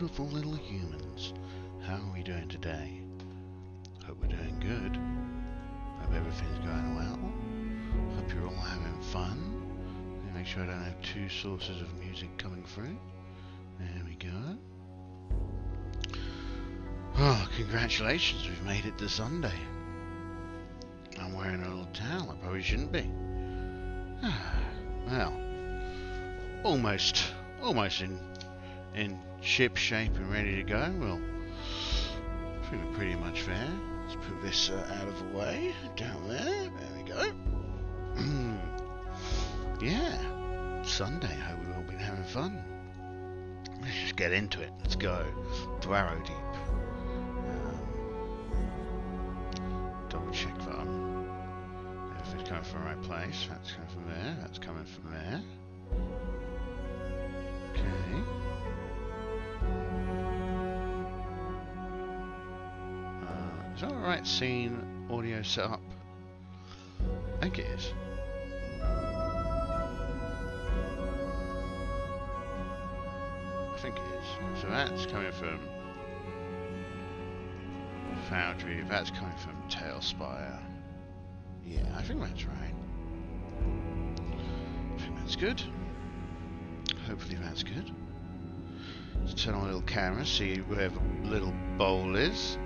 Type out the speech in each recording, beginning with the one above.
beautiful little humans. How are we doing today? Hope we're doing good. Hope everything's going well. Hope you're all having fun. Let me make sure I don't have two sources of music coming through. There we go. Oh, congratulations, we've made it to Sunday. I'm wearing a little towel, I probably shouldn't be. Well, almost in ship shape and ready to go. Well, I think we're pretty much there. Let's put this out of the way, down there. There we go. Yeah, Sunday. I hope we've all been having fun. Let's just get into it. Let's go. Dwarrowdeep. Double check that. If it's coming from the right place, that's coming from there. That's coming from there. Okay. Is that alright scene audio setup? I think it is. I think it is. So that's coming from Foundry, that's coming from Tailspire. Yeah, I think that's right. I think that's good. Hopefully that's good. Let's turn on a little camera, see where the little bowl is.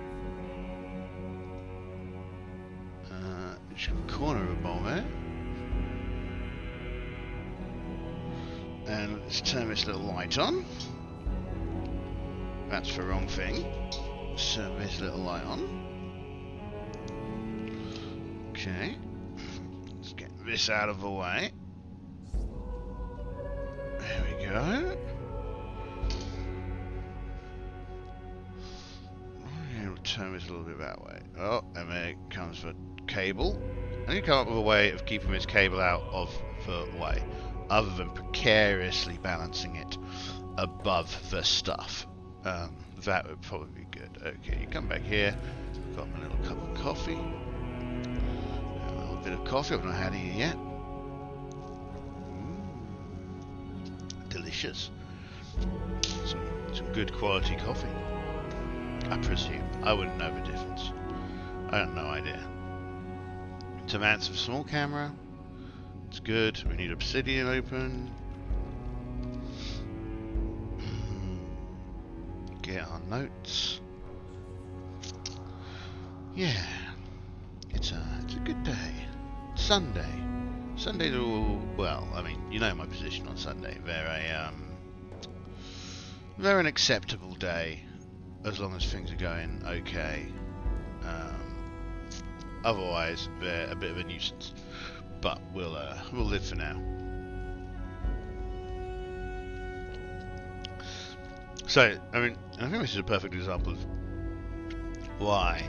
Just the corner of a bowl there. And let's turn this little light on. That's the wrong thing. Let's turn this little light on. Okay. Let's get this out of the way. There we go. We'll turn this a little bit that way. Oh, and there comes the cable. I need to come up with a way of keeping this cable out of the way, other than precariously balancing it above the stuff. That would probably be good. Okay, you come back here. Got my little cup of coffee. A little bit of coffee. I've not had it yet. Delicious. Some good quality coffee. I presume. I wouldn't know the difference. I have no idea. To mount a small camera. It's good. We need obsidian open. Get our notes. Yeah. It's a good day. Sunday. Sundays are all, well, I mean, you know my position on Sunday. They're an acceptable day as long as things are going okay. Otherwise, they're a bit of a nuisance. But we'll live for now. So, I mean, I think this is a perfect example of why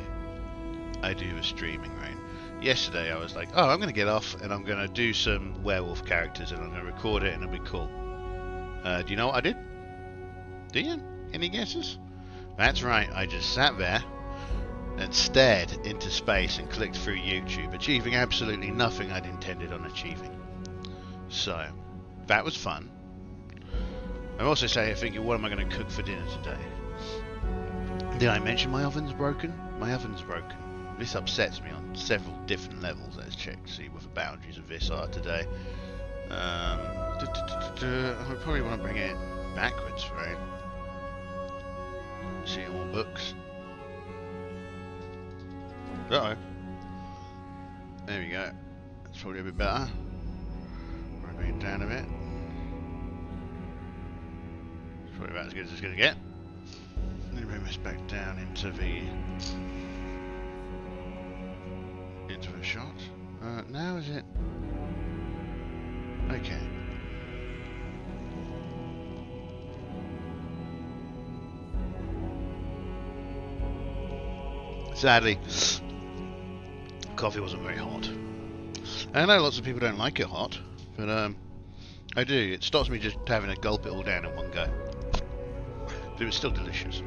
I do the streaming, right? Yesterday I was like, oh, I'm going to get off and I'm going to do some werewolf characters and I'm going to record it and it'll be cool. Do you know what I did? Do you? Any guesses? That's right, I just sat there and stared into space and clicked through YouTube, achieving absolutely nothing I'd intended on achieving. So, that was fun. I'm also thinking, what am I going to cook for dinner today? Did I mention my oven's broken? My oven's broken. This upsets me on several different levels. Let's check, see what the boundaries of this are today. I probably want to bring it backwards, right? See all books. Uh-oh. There we go. That's probably a bit better. Bring it down a bit. It's probably about as good as it's going to get. Let me bring this back down into the shot. Now is it? Okay. Sadly, coffee wasn't very hot. I know lots of people don't like it hot, but I do. It stops me just having to gulp it all down in one go. But it was still delicious.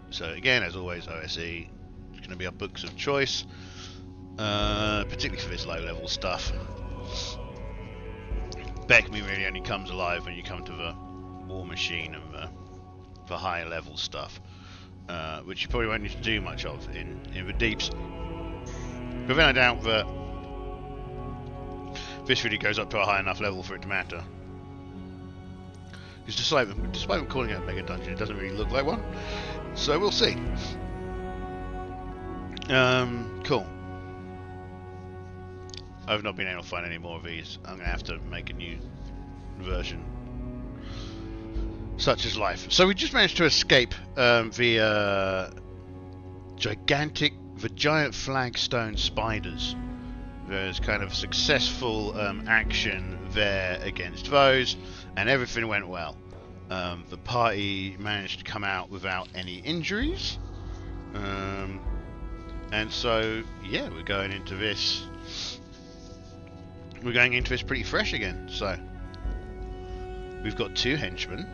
So again, as always, OSE is going to be our books of choice, particularly for this low-level stuff. Beckme really only comes alive when you come to the war machine and for higher level stuff, which you probably won't need to do much of in the deeps. But then I doubt that this really goes up to a high enough level for it to matter. Because despite them calling it a mega dungeon, it doesn't really look like one. So we'll see. Cool. I've not been able to find any more of these. I'm going to have to make a new version. Such is life. So we just managed to escape the giant flagstone spiders. There's kind of successful action there against those, and everything went well. The party managed to come out without any injuries. And so, yeah, we're going into this pretty fresh again. So, we've got 2 henchmen.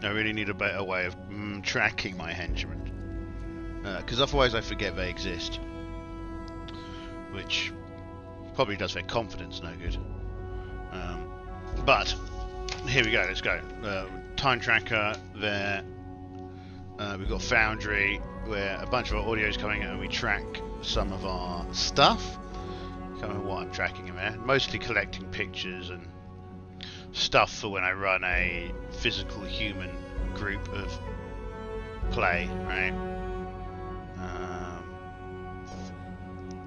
I really need a better way of tracking my henchmen. Because otherwise I forget they exist. Which probably does their confidence no good. But, here we go, let's go. Time tracker there. We've got Foundry, where a bunch of our audio is coming in and we track some of our stuff. I can't remember what I'm tracking in there. Mostly collecting pictures and stuff for when I run a physical human group of play, right?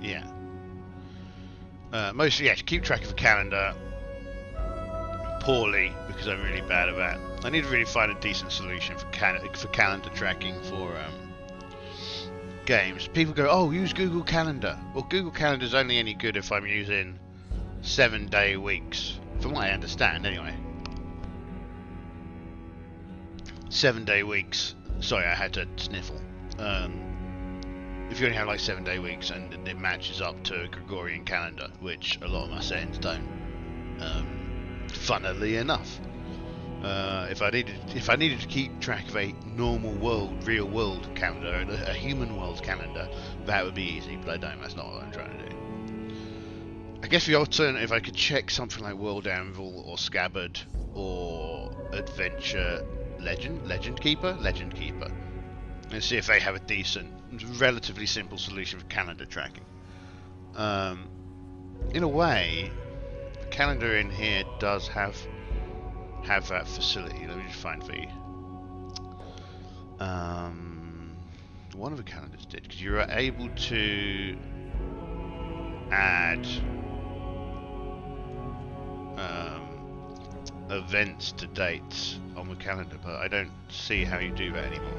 Yeah. Mostly, yeah, to keep track of the calendar. Poorly, because I'm really bad at that. I need to really find a decent solution for calendar tracking for games. People go, oh, use Google Calendar. Well, Google Calendar is only any good if I'm using 7-day weeks, from what I understand, anyway. 7-day weeks. Sorry, I had to sniffle. If you only have like 7-day weeks and it matches up to a Gregorian calendar, which a lot of my settings don't. Funnily enough, if I needed to keep track of a normal world, real world calendar, a human world calendar, that would be easy. But I don't. That's not what I'm trying to do. I guess the alternative, I could check something like World Anvil or Scabbard or Adventure Legend Keeper, and see if they have a decent, relatively simple solution for calendar tracking. In a way, the calendar in here does have that facility. Let me just find the one of the calendars did, because you were able to add events to dates on the calendar, but I don't see how you do that anymore.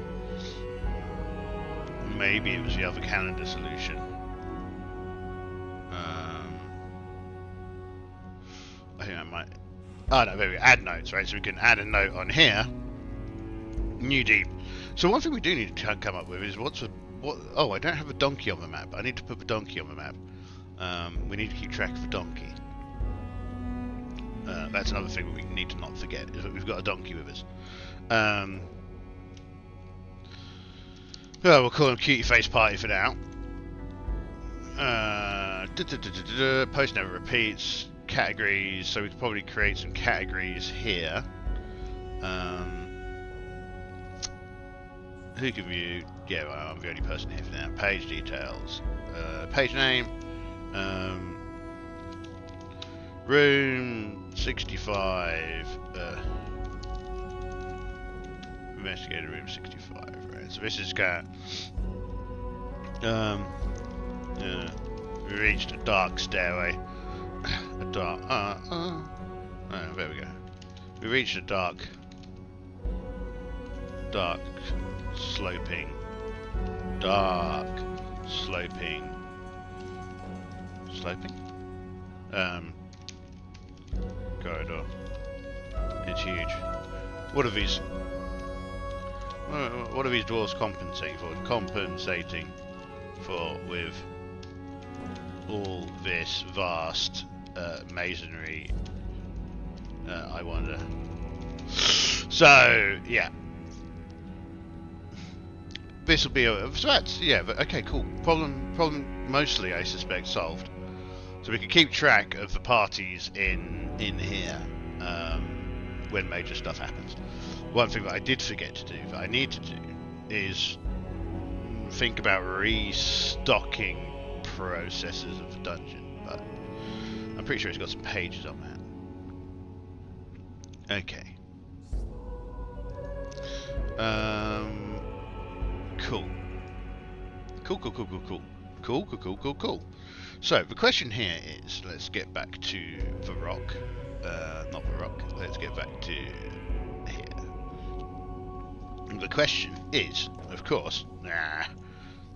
Maybe it was the other calendar solution. I think I might. Oh no, there we go. Add notes, right? So we can add a note on here. New deep. So one thing we do need to come up with is what? Oh, I don't have a donkey on the map. I need to put the donkey on the map. We need to keep track of the donkey. That's another thing that we need to not forget, is that we've got a donkey with us. We'll call him Cutie Face Party for now. Post never repeats. Categories, so we could probably create some categories here. Who can view? Yeah, well, I'm the only person here for now. Page details. Page name. Room 65. Investigator room 65. Right. So this is got. We reached a dark stairway. A dark. Oh, there we go. We reached a dark, sloping corridor. It's huge. What are these? What are these dwarves compensating for? Compensating for with all this vast masonry. I wonder. So yeah, this will be a. So that's yeah. But okay, cool. Problem mostly, I suspect, solved. So we can keep track of the parties in here when major stuff happens. one thing that I did forget to do, that I need to do, is think about restocking processes of the dungeon, but I'm pretty sure it's got some pages on that. Okay. Cool. Cool. So, the question here is, let's get back to the rock. Not the rock, let's get back to here. The question is, of course,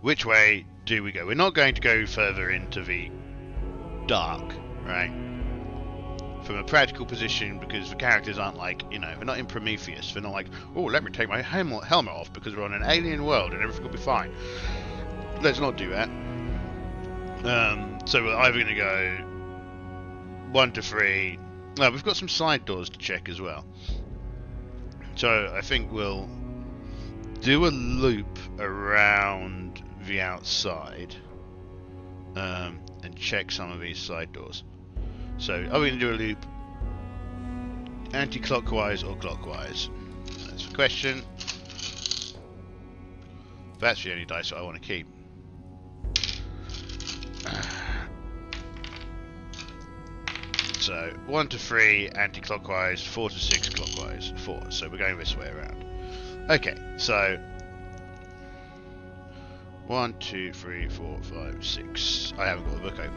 which way do we go? We're not going to go further into the dark, right? From a practical position, because the characters aren't like, you know, they're not in Prometheus. They're not like, oh, let me take my helmet off because we're on an alien world and everything will be fine. Let's not do that. So we're either going to go 1 to 3. No, we've got some side doors to check as well. So I think we'll do a loop around the outside and check some of these side doors. So are we going to do a loop anti-clockwise or clockwise? That's the question. That's the only dice that I want to keep. So 1 to 3 anti-clockwise, 4 to 6 clockwise. 4. So we're going this way around. Okay, so 1, 2, 3, 4, 5, 6. I haven't got the book open.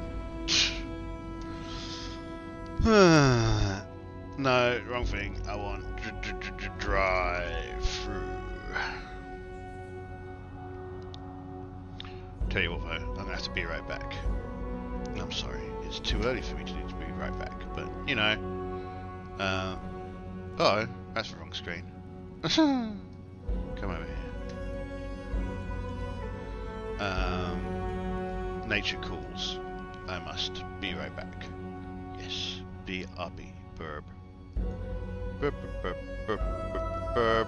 No, wrong thing. I want drive through. Tell you what though, I'm gonna have to be right back. I'm sorry, it's too early for me to need to be right back, but you know. Oh, that's the wrong screen. Come over here. Nature calls. I must be right back. Yes, BRB. Burb. Burb, burb, burb, burb, burb.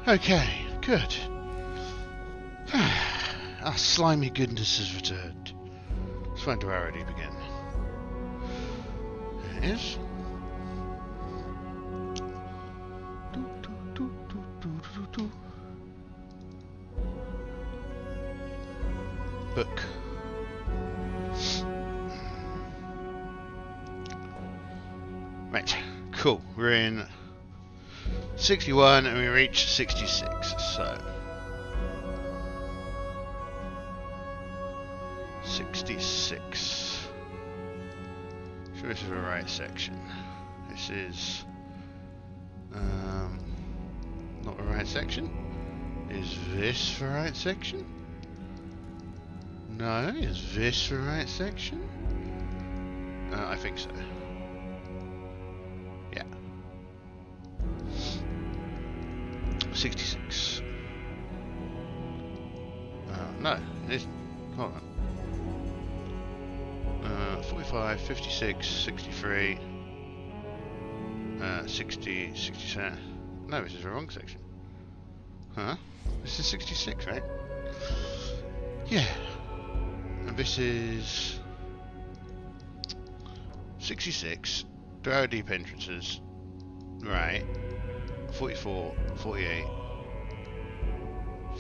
Okay, good. Our slimy goodness has returned. Let's find Dwarrowdeep again. There it is. Book. Right, cool. We're in 61 and we reach 66, so 66. Sure, this is the right section. This is not the right section. Is this the right section? No, is this the right section? I think so. Yeah. 66. No, it isn't. Hold on. 45, 56, 63, 60, 67. No, this is the wrong section. Huh? This is 66, right? Yeah. And this is 66. Dwarrowdeep entrances. Right. 44, 48,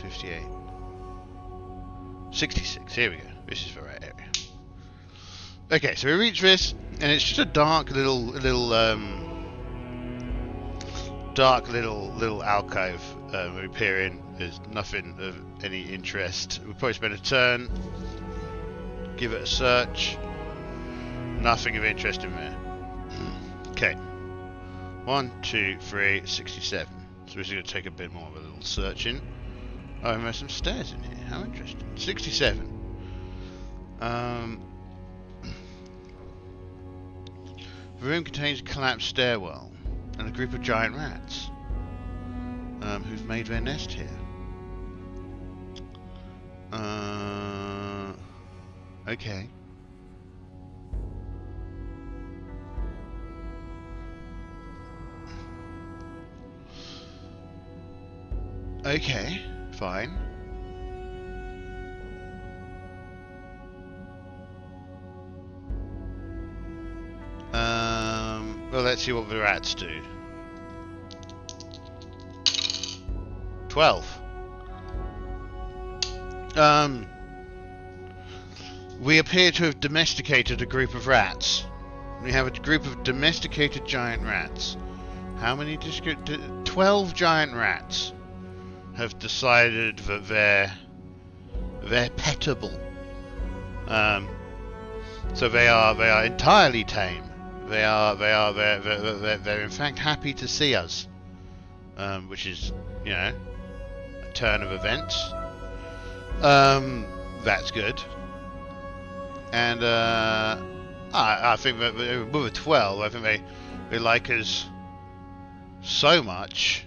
58, 66. Here we go. This is the right area. Okay, so we reach this, and it's just a dark little alcove. We peer in. There's nothing of any interest. We'll probably spend a turn, give it a search. Nothing of interest in there. Okay. 1, 2, 3, 67. So we're just going to take a bit more of a little searching. Oh, and there's some stairs in here. How interesting. 67. The room contains a collapsed stairwell and a group of giant rats who've made their nest here. Okay. Okay, fine. Well, let's see what the rats do. 12. We appear to have domesticated a group of rats. We have a group of domesticated giant rats. How many? 12 giant rats have decided that they're pettable. So they are entirely tame. They're in fact happy to see us, which is, you know, a turn of events. That's good. And I think that with a 12, I think they like us so much.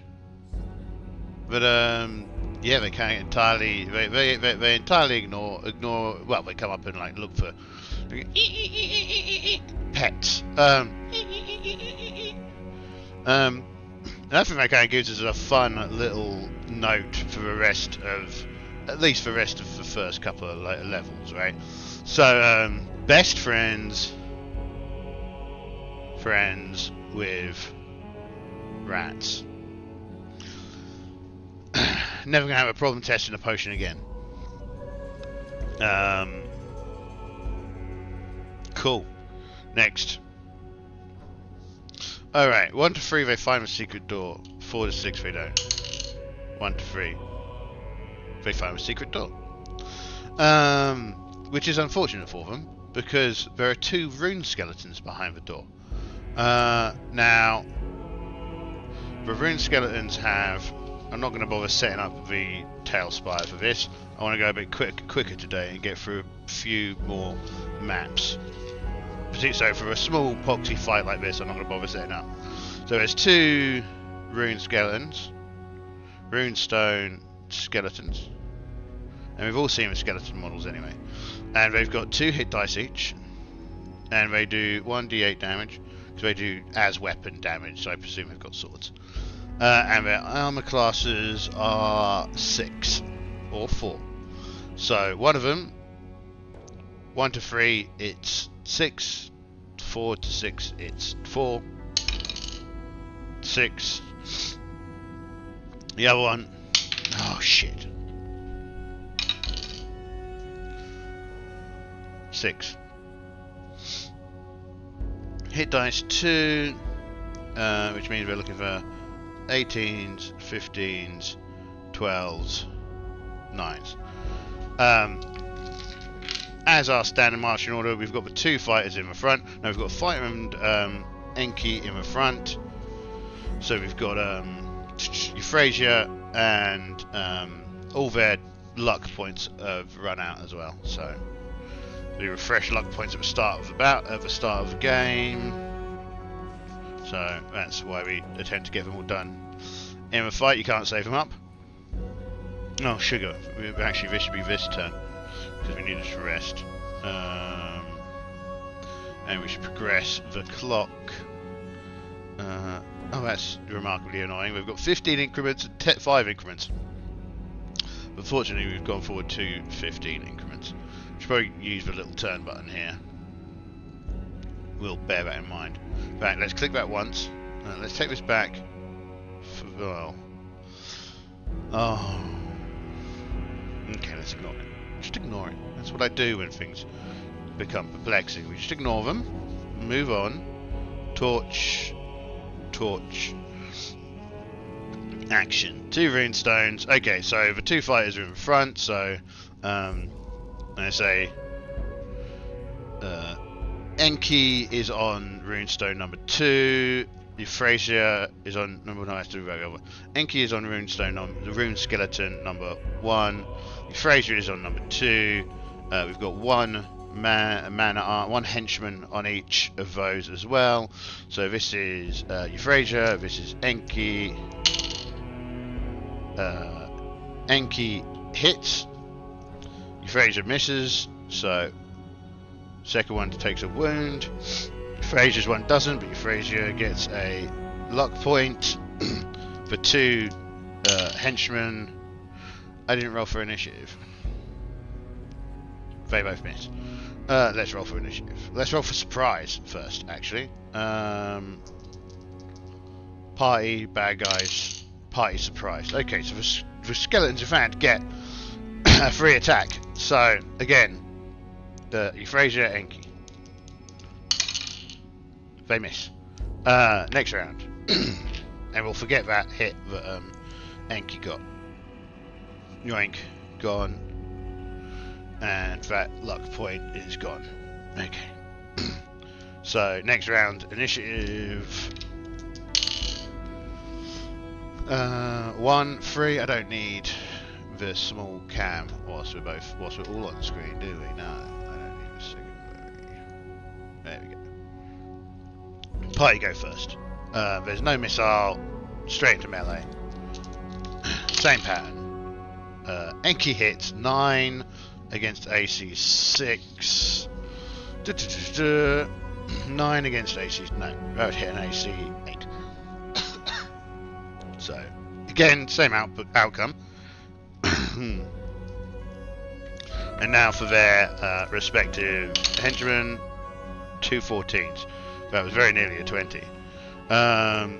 But yeah, they can't entirely. They entirely ignore. Well, they come up and like look for pets. And I think that kind of gives us a fun little note for the rest of, at least the rest of the first couple of levels, right? So best friends with rats. Never gonna have a problem testing a potion again. Cool. Next. Alright, 1 to 3 they find a secret door. 4 to 6 they don't. 1 to 3 they find a secret door. Which is unfortunate for them, because there are 2 rune skeletons behind the door. Now, the rune skeletons have... I'm not going to bother setting up the tail spire for this. I want to go a bit quicker today and get through a few more maps. So for a small poxy fight like this, I'm not going to bother setting up. So there's 2 rune skeletons, rune stone skeletons, and we've all seen the skeleton models anyway. And they've got 2 hit dice each, and they do 1d8 damage, because they do as weapon damage, so I presume they've got swords. and their armor classes are 6 or 4. So one of them, 1 to 3, it's 6. 4 to 6, it's 4. 6. The other one, oh shit. 6. Hit dice 2, which means we're looking for 18s, 15s, 12s, 9s. As our standard marching order, we've got the 2 fighters in the front. Now we've got Fighter and Enki in the front. So we've got Euphrasia and all their luck points have run out as well. So we refresh luck points at the start of the game. So that's why we attempt to get them all done in the fight. You can't save them up. Oh, sugar. Actually, this should be this turn because we needed to rest. And we should progress the clock. Oh, that's remarkably annoying. We've got 15 increments and 5 increments. But fortunately, we've gone forward to 15 increments. Should probably use the little turn button here. We'll bear that in mind. Right, let's click that once. Let's take this back. Oh. Okay, let's ignore it. Just ignore it. That's what I do when things become perplexing. We just ignore them. Move on. Torch. Torch. Action. 2 runestones. Okay, so the 2 fighters are in front, so I say Enki is on runestone number 2. Euphrasia is on number. No, I have to do that over. Enki is on runestone the rune skeleton number 1. Euphrasia is on number 2. We've got one henchman on each of those as well. So this is Euphrasia. This is Enki. Enki hits. Euphrasia misses, so second one takes a wound. Euphrasia's one doesn't, but Euphrasia gets a luck point. For 2 henchmen. I didn't roll for initiative. They both missed. Let's roll for initiative. Let's roll for surprise first, actually. Party, bad guys, party surprise. Okay, so the skeletons in fact get a free attack. So again, the Euphrasia, Enki, they miss. Next round, and we'll forget that hit that Enki got. Yoink, gone, and that luck point is gone. Okay. So next round, initiative. 1, 3. I don't need the small cam whilst we're all on the screen, do we? No, I don't need the secondary. There we go. Party go first. There's no missile, straight into melee. Same pattern. Enki hits 9 against AC 6. 9 against AC. No, that would hit an AC 8. So again, same outcome. And now for their respective henchmen, 2 14s. That was very nearly a 20.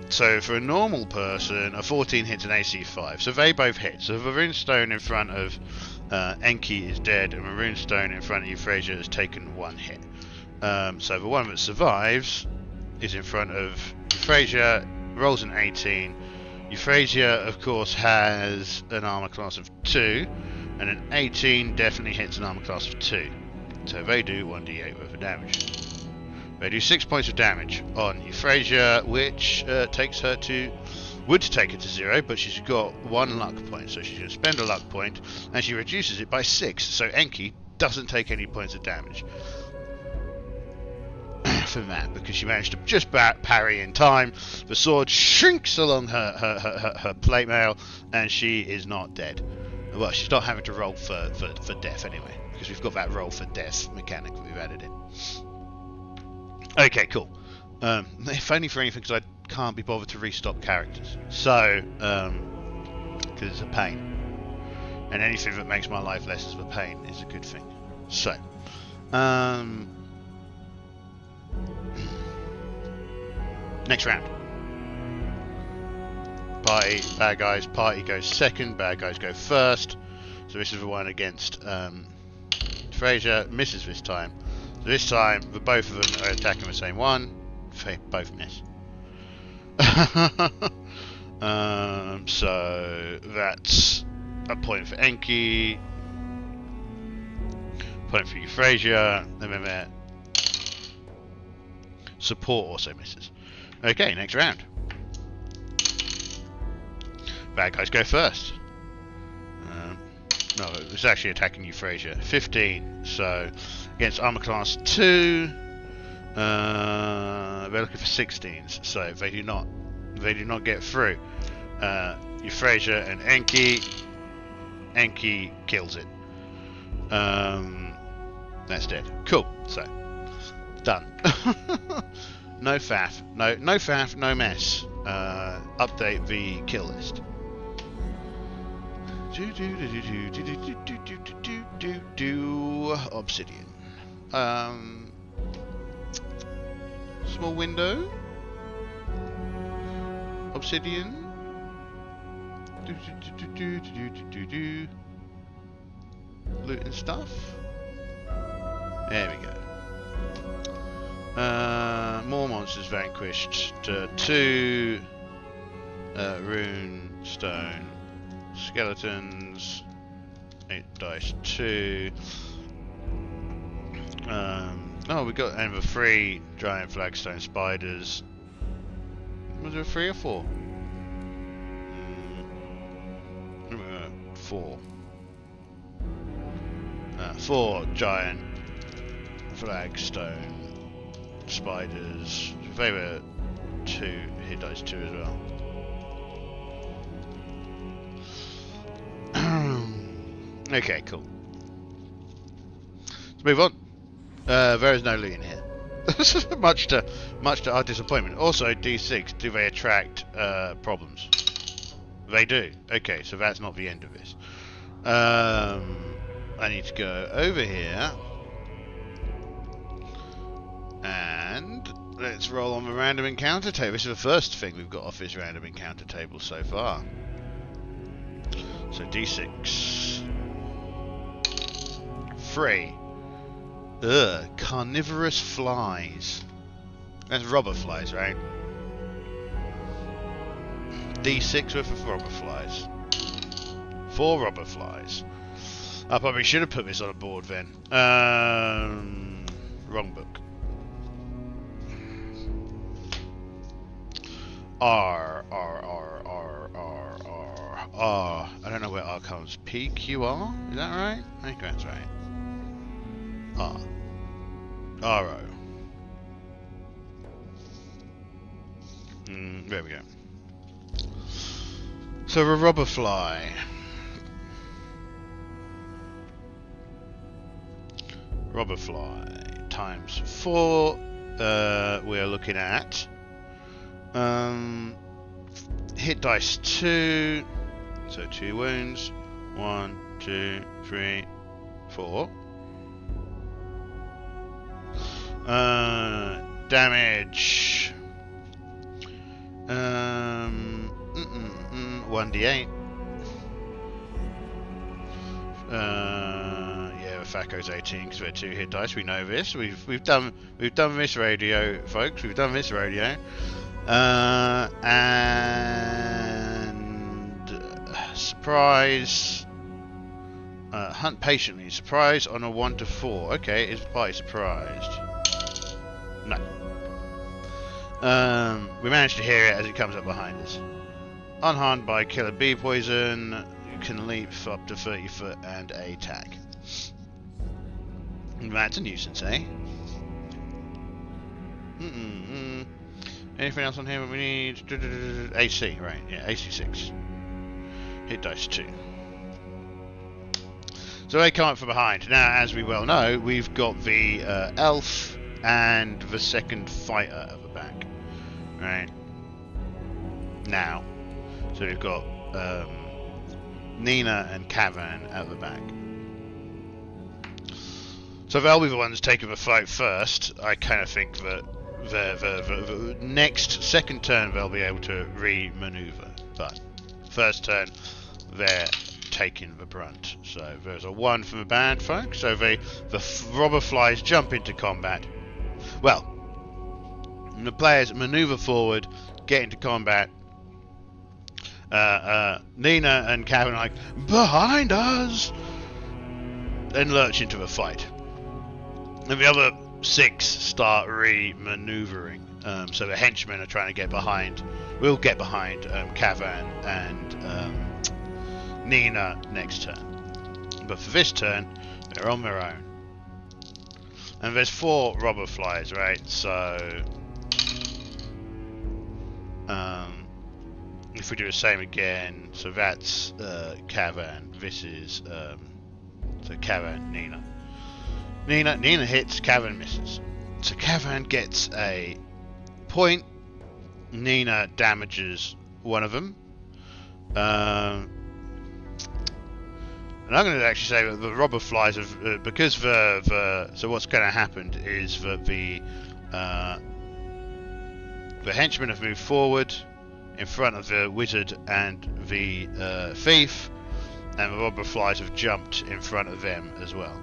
So for a normal person, a 14 hits an AC 5. So they both hit. So the runestone in front of Enki is dead, and the runestone in front of Euphrasia has taken 1 hit. So the one that survives is in front of Euphrasia, rolls an 18. Euphrasia, of course, has an armor class of 2, and an 18 definitely hits an armor class of 2. So they do 1d8 worth of damage. They do 6 points of damage on Euphrasia, which would take her to 0, but she's got 1 luck point, so she's going to spend a luck point, and she reduces it by 6, so Enki doesn't take any points of damage from that, because she managed to just parry in time. The sword shrinks along her plate mail, and she is not dead. Well, she's not having to roll for death anyway, because we've got that roll for death mechanic that we've added in. Okay, cool. If only for anything, because I can't be bothered to restock characters. So, because it's a pain. And anything that makes my life less of a pain is a good thing. So, next round. Party, bad guys, party goes second, bad guys go first. So this is the one against Euphrasia, misses this time. So this time, the both of them are attacking the same one. They both miss. So that's a point for Enki, point for Euphrasia, and then their support also misses. Okay, next round. Bad guys go first. No, it's actually attacking Euphrasia. 15, so against armor class 2, they're looking for 16s, so they do not get through. Euphrasia and Enki kills it. That's dead. Cool. So done. No faff. No faff. No mess. Update the kill list. Obsidian. Small window. Obsidian. Loot and stuff. There we go. More monsters vanquished. 2 rune stone skeletons. 8 dice 2. Oh, we got over 3 giant flagstone spiders. Was there 3 or 4? 4. 4 giant flagstone spiders. They were 2 hit dice 2 as well. Okay, cool. Let's move on. There is no loot in here. much to our disappointment. Also, D6, do they attract problems? They do. Okay, so that's not the end of this. I need to go over here and let's roll on the random encounter table. This is the first thing we've got off this random encounter table so far. So D6. 3. Carnivorous flies. That's robber flies, right? D6 worth of robber flies. 4 robber flies. I probably should have put this on a board then. Wrong book. R. I don't know where R comes. PQR? Is that right? I think that's right. R. RO. There we go. So a robber fly. Robber fly times 4. We are looking at hit dice 2. So 2 wounds. 1, 2, 3, 4. Damage. 1d8. Yeah, Faco's 18 because we're 2 hit dice. We know this. We've done this radio, folks. We've done this radio. And surprise. Hunt patiently. Surprise on a 1 to 4. Okay, is the party surprised? No. We managed to hear it as it comes up behind us. Unharmed by killer bee poison, you can leap for up to 30 foot and attack. That's a nuisance, eh? Anything else on here that we need? AC, right? Yeah, AC 6. Hit dice 2. So they come up from behind. Now, as we well know, we've got the elf and the second fighter at the back. Right? now. So we've got Nina and Kavan at the back. So they'll be the ones taking the fight first. I kind of think that the next second turn they'll be able to re-maneuver, but first turn they're taking the brunt. So there's a 1 from the band, folks. So the robber flies jump into combat. Well, the players maneuver forward, get into combat. Nina and Kavan are like, behind us, then lurch into the fight. And the other 6 start re-maneuvering. So the henchmen are trying to get behind. We'll get behind Kavan and Nina next turn. But for this turn, they're on their own. And there's 4 robber flies, right? So if we do the same again, so that's Kavan. This is so Kavan, Nina. Nina hits, Kavan misses. So Kavan gets a point. Nina damages one of them. And I'm going to actually say that the robber flies have because so what's going to happen is that the henchmen have moved forward in front of the wizard and the thief, and the robber flies have jumped in front of them as well.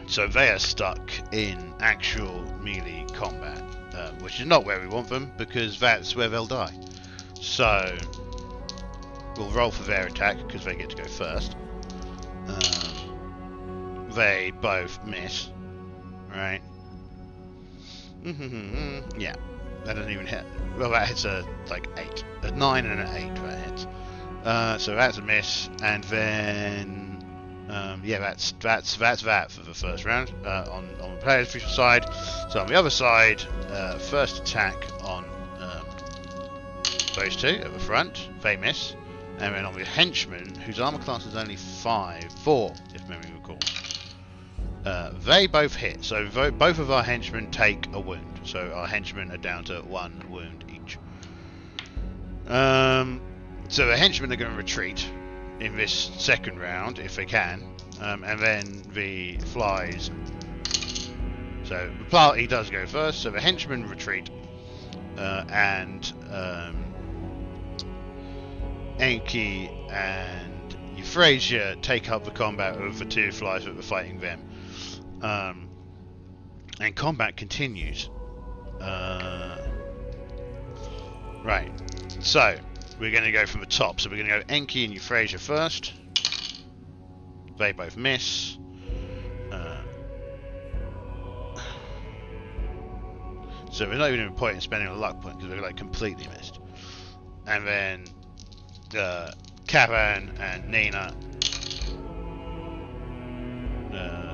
So they are stuck in actual melee combat, which is not where we want them, because that's where they'll die. So we'll roll for their attack, because they get to go first. They both miss, right? Yeah, that doesn't even hit. Well, that hits a like 8, a 9 and an 8. That hits. So that's a miss, and then yeah, that's that for the first round on the player's side. So on the other side, first attack on those 2 at the front, they miss, and then on the henchman, whose armor class is only 4, if memory recalls, they both hit. So both of our henchmen take a wound. So our henchmen are down to 1 wound each. So the henchmen are going to retreat in this second round if they can, and then the flies. So the party does go first. So the henchmen retreat, and Enki and Euphrasia take up the combat of the 2 flies that were fighting them, and combat continues. Right, so we're going to go from the top. So we're going to go Enki and Euphrasia first. They both miss. So there's not even a point in spending a luck point, because they're like completely missed. And then Kavan and Nina.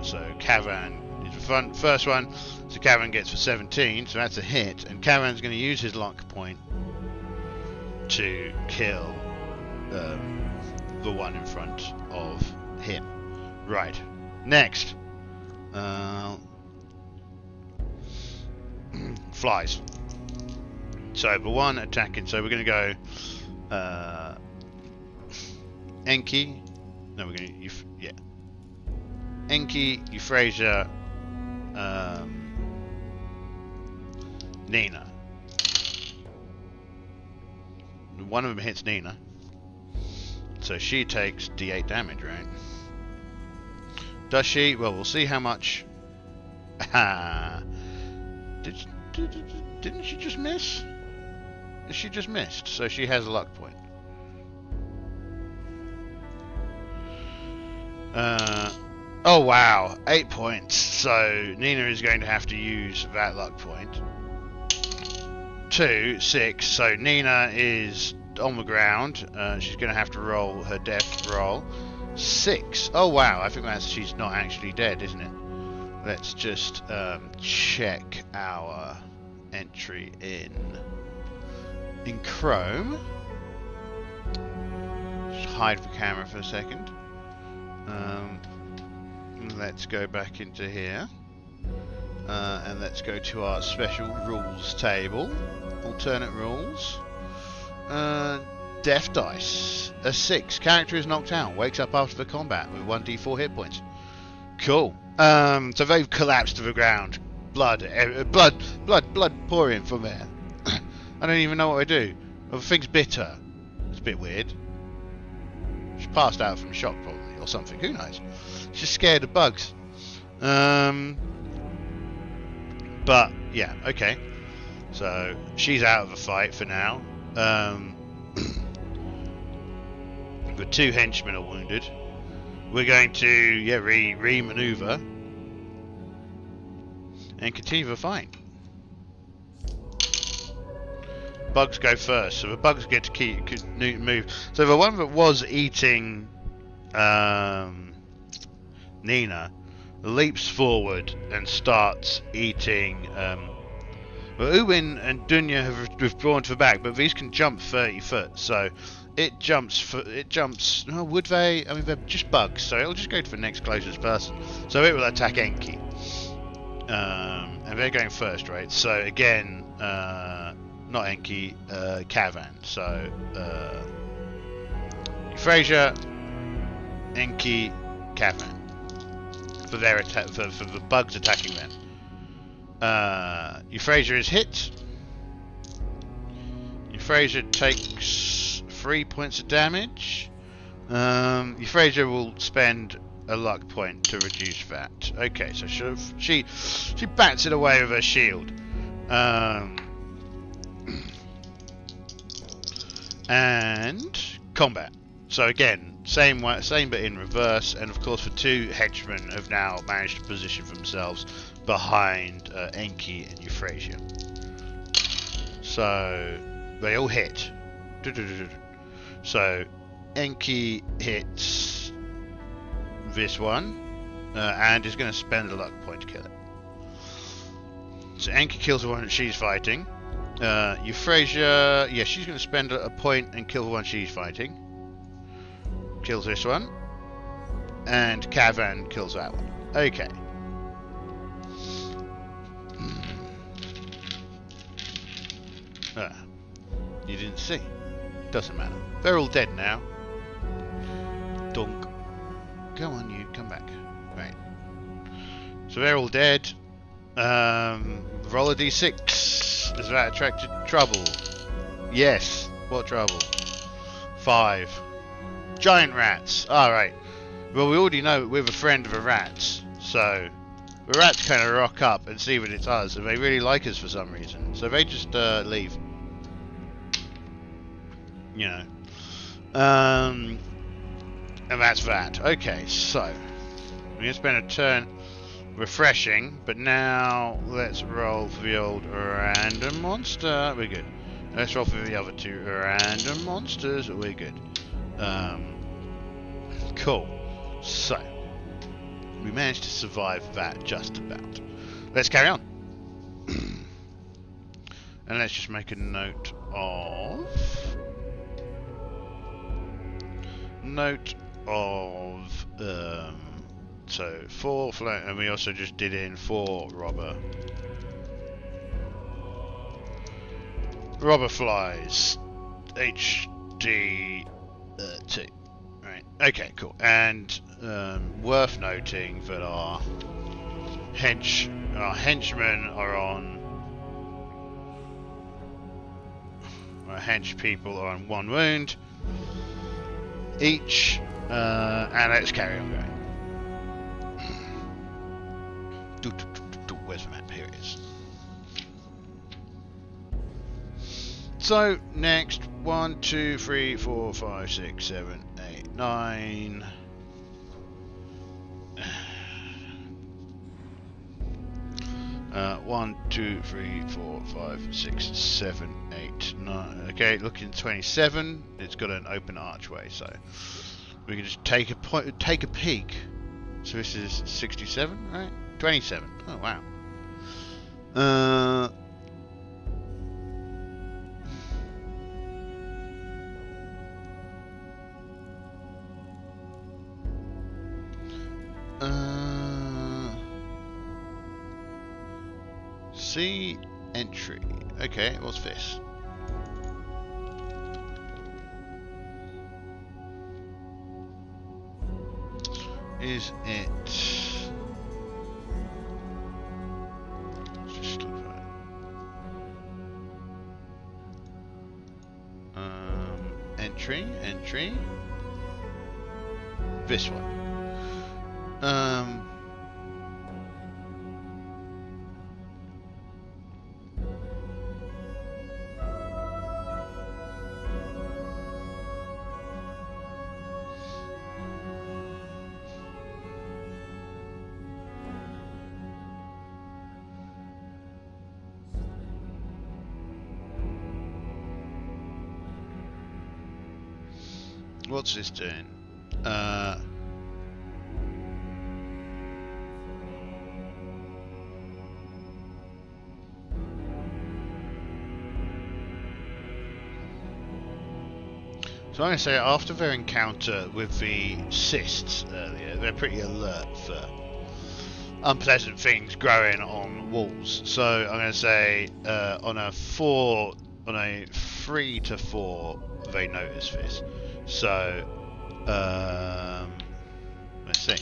So Kavan is the first one. So Kavan gets for 17, so that's a hit. And Kavan's going to use his luck point to kill the one in front of him. Right. Next. Flies. So the one attacking. So we're going to go Enki. No, we're going to yeah. Enki, Euphrasia, Nina. One of them hits Nina, so she takes D8 damage, right? Does she? Well, we'll see how much. Didn't she just miss? She just missed, so she has a luck point. Oh wow, 8 points. So Nina is going to have to use that luck point. 2, 6. So Nina is on the ground. She's going to have to roll her death roll. 6. Oh wow, I think that's she's not actually dead, isn't it? Let's just check our entry in Chrome. Just hide the camera for a second. Let's go back into here, and let's go to our special rules table, alternate rules. Death dice. A 6. Character is knocked out. Wakes up after the combat with 1d4 hit points. Cool. So they've collapsed to the ground. Blood pouring from there. I don't even know what I do. Well, the thing's bitter. It's a bit weird. She passed out from shock probably, or something. Who knows? She's scared of bugs. But yeah, okay. So she's out of the fight for now. The 2 henchmen are wounded. We're going to re-maneuver and continue the fight. Bugs go first, so the bugs get to move. So the one that was eating Nina leaps forward and starts eating. Well, Uwyn and Dunya have withdrawn to the back, but these can jump 30 foot, so it jumps. Oh, would they? I mean, they're just bugs, so it'll just go to the next closest person. So it will attack Enki, and they're going first, right? So again, not Enki, Kavan. So Euphrasia, Enki, Kavan for their attack for the bugs attacking them. Euphrasia is hit. Euphrasia takes 3 points of damage. Euphrasia will spend a luck point to reduce that. Okay, so she bats it away with her shield. And combat. So again, same but in reverse. And of course, the 2 henchmen have now managed to position themselves behind Enki and Euphrasia. So they all hit. So Enki hits this one and is going to spend a luck point to kill it. So Enki kills the one that she's fighting. Euphrasia, yeah, she's going to spend a point and kill the one she's fighting. Kills this one. And Kavan kills that one. Okay. You didn't see. Doesn't matter. They're all dead now. Dunk. Go on, you. Come back. Right. So they're all dead. Roll a d6. Has that attracted trouble? Yes. What trouble? 5. Giant rats. Alright. Well, we already know we're the friend of the rats. So the rats kind of rock up and see that it's us. And they really like us for some reason. So they just leave. You know. And that's that. Okay, so we're going to spend a turn refreshing, but now let's roll for the old random monster. We're good. Let's roll for the other 2 random monsters. We're good. Cool. So we managed to survive that just about. Let's carry on. And let's just make a note of so 4 flank, and we also just did in 4 robber flies HD 2. Right. Okay. Cool. And worth noting that our henchmen are on. Our hench people are on 1 wound each, and let's carry on going. Where's the map? Here it is. So next, 1, 2, 3, 4, 5, 6, 7, 8, 9. 1, 2, 3, 4, 5, 6, 7, 8, 9. Okay, looking 27. It's got an open archway, so we can just take a peek. So this is 67, right? 27. Oh wow. See entry. Okay, what's this? Is it? Let's just look for it. Entry. This one. What's this doing? So I'm going to say after their encounter with the cysts earlier, they're pretty alert for unpleasant things growing on walls. So I'm going to say on a 3 to 4, they notice this. So let's see.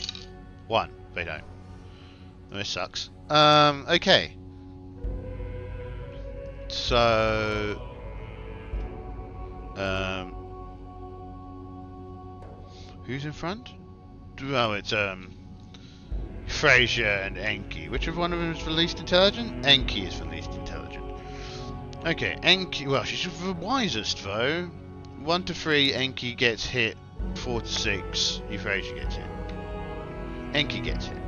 1, they don't. This sucks. Okay. So who's in front? Oh, it's Euphrasia and Enki. Which of one of them is the least intelligent? Enki is the least intelligent. Okay, Enki. Well, she's the wisest though. 1 to 3, Enki gets hit. 4 to 6, Euphrasia gets hit. Enki gets hit.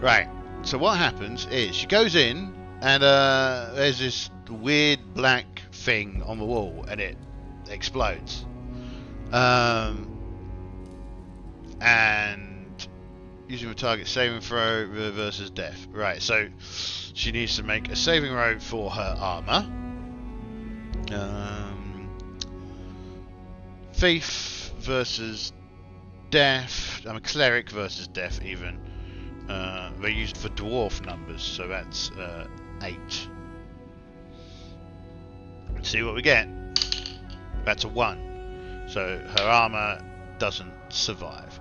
Right. So what happens is she goes in, and there's this weird black thing on the wall, and it explodes. And using the target saving throw reverses death. Right. So she needs to make a saving throw for her armor. Thief versus death. I'm a cleric versus death even. They're used for dwarf numbers, so that's 8. See what we get. That's a 1. So her armor doesn't survive.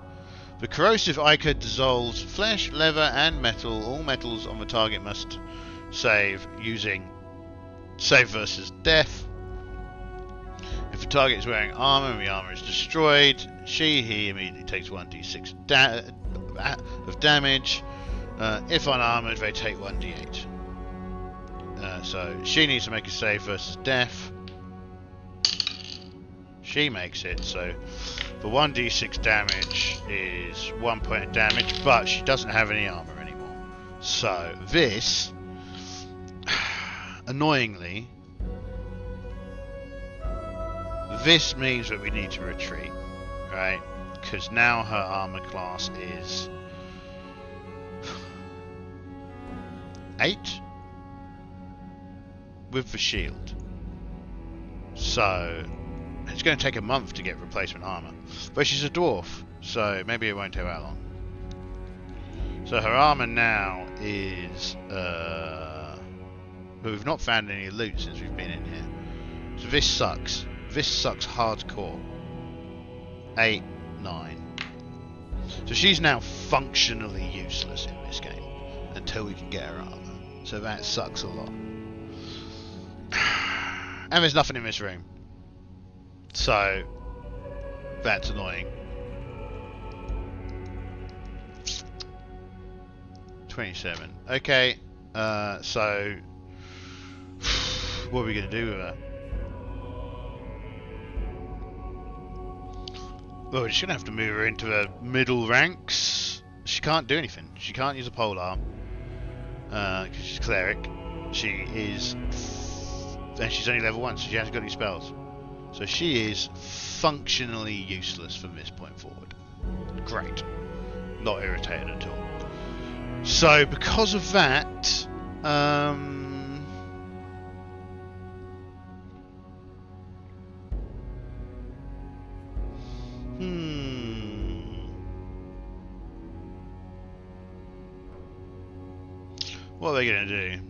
The corrosive ichor dissolves flesh, leather, and metal. All metals on the target must save using save versus death. If the target is wearing armor and the armor is destroyed, he immediately takes 1d6 of damage. If unarmored, they take 1d8. So she needs to make a save versus death. She makes it, so the 1d6 damage is 1 point of damage, but she doesn't have any armor anymore. So this, annoyingly, this means that we need to retreat, right? Because now her armor class is 8 with the shield. So it's going to take a month to get replacement armor. But she's a dwarf, so maybe it won't take that long. So her armor now is... but we've not found any loot since we've been in here. So this sucks. This sucks hardcore. 8, 9. So she's now functionally useless in this game until we can get her armor. So that sucks a lot. And there's nothing in this room. So that's annoying. 27. Okay. So what are we going to do with her? Well, we're just going to have to move her into the middle ranks. She can't do anything. She can't use a polearm. Because she's a cleric. She is... and she's only level 1, so she hasn't got any spells. So she is functionally useless from this point forward. Great. Not irritated at all. So, because of that... What are they going to do?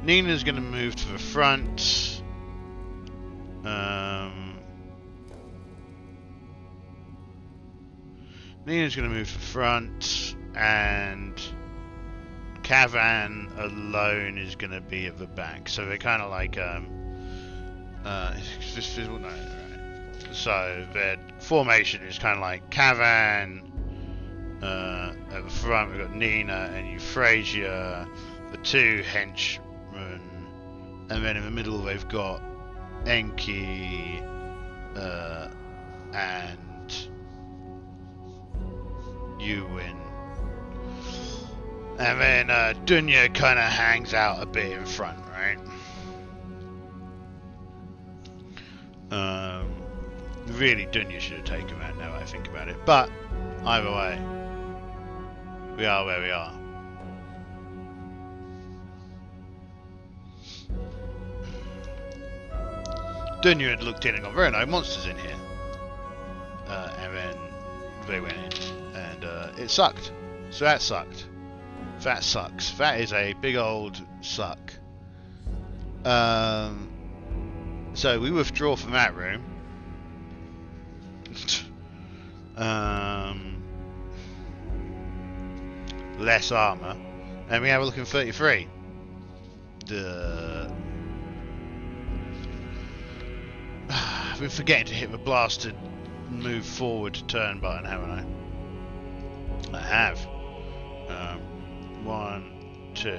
Nina's going to move to the front. Nina's going to move to the front, and Kavan alone is going to be at the back. So they're kind of like so their formation is kind of like Kavan at the front. We've got Nina and Euphrasia, the two henchmen, and then in the middle they've got Enki and Uwyn. And then Dunya kind of hangs out a bit in front, right? Really, Dunya should have taken that now I think about it. But, either way, we are where we are. Dunya had looked in and gone, there are no monsters in here. And then they went in. And it sucked. So that sucked. That sucks. That is a big old suck. So we withdraw from that room. Less armor. And we have a look in 33. I've been forgetting to hit the blasted move forward turn button, haven't I? I have. 1, 2.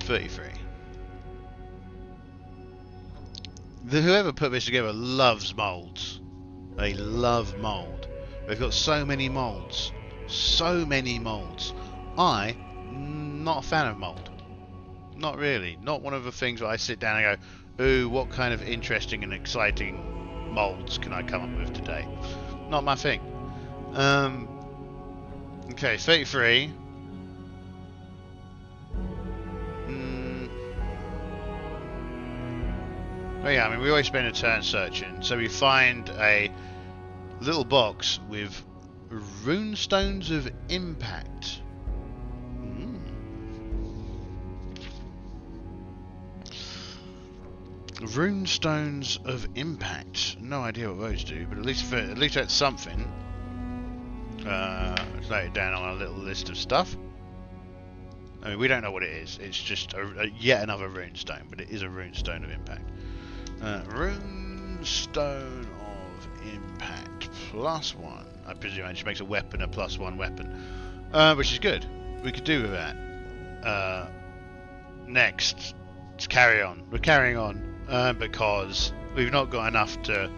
33. Whoever put this together loves molds. They love mold. They've got so many molds. So many molds. I'm not a fan of mold. Not really. Not one of the things where I sit down and go, ooh, what kind of interesting and exciting molds can I come up with today? Not my thing. Okay, 33. Oh yeah, I mean, we always spend a turn searching. So we find a little box with runestones of impact. Runestones of impact. No idea what those do, but at least that's something. Let's note it down on a little list of stuff. I mean, we don't know what it is. It's just yet another runestone, but it is a runestone of impact. Runestone of impact +1. I presume it just makes a weapon a +1 weapon, which is good. We could do with that. Next, let's carry on. We're carrying on because we've not got enough to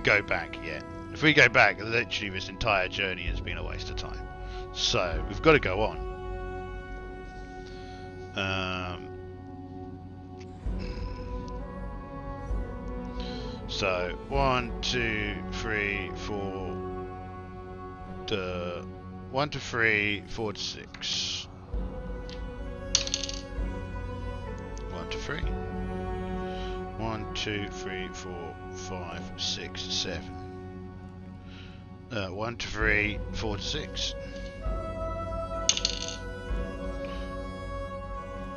go back yet. If we go back, literally this entire journey has been a waste of time. So we've got to go on. So 1, 2, 3, 4. 1 to 3, 4 to 6. 1 to 3. 1, 2, 3, 4, 5, 6, 7. 1 to 3, 4 to 6.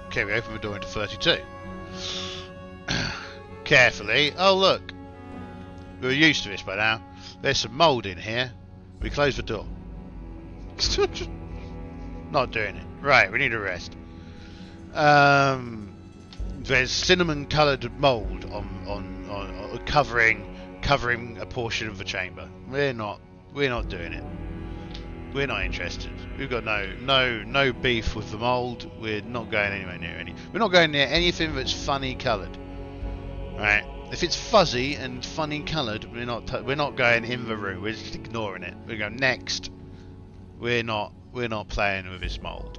Okay, we open the door into 32. Carefully. Oh look, we're used to this by now. There's some mould in here. We close the door. Not doing it. Right, we need a rest. There's cinnamon coloured mould on covering a portion of the chamber. We're not doing it. We're not interested. We've got no beef with the mould. We're not going anywhere near any. We're not going near anything that's funny coloured. Right? If it's fuzzy and funny coloured, we're not going in the room. We're just ignoring it. We go next. We're not playing with this mould.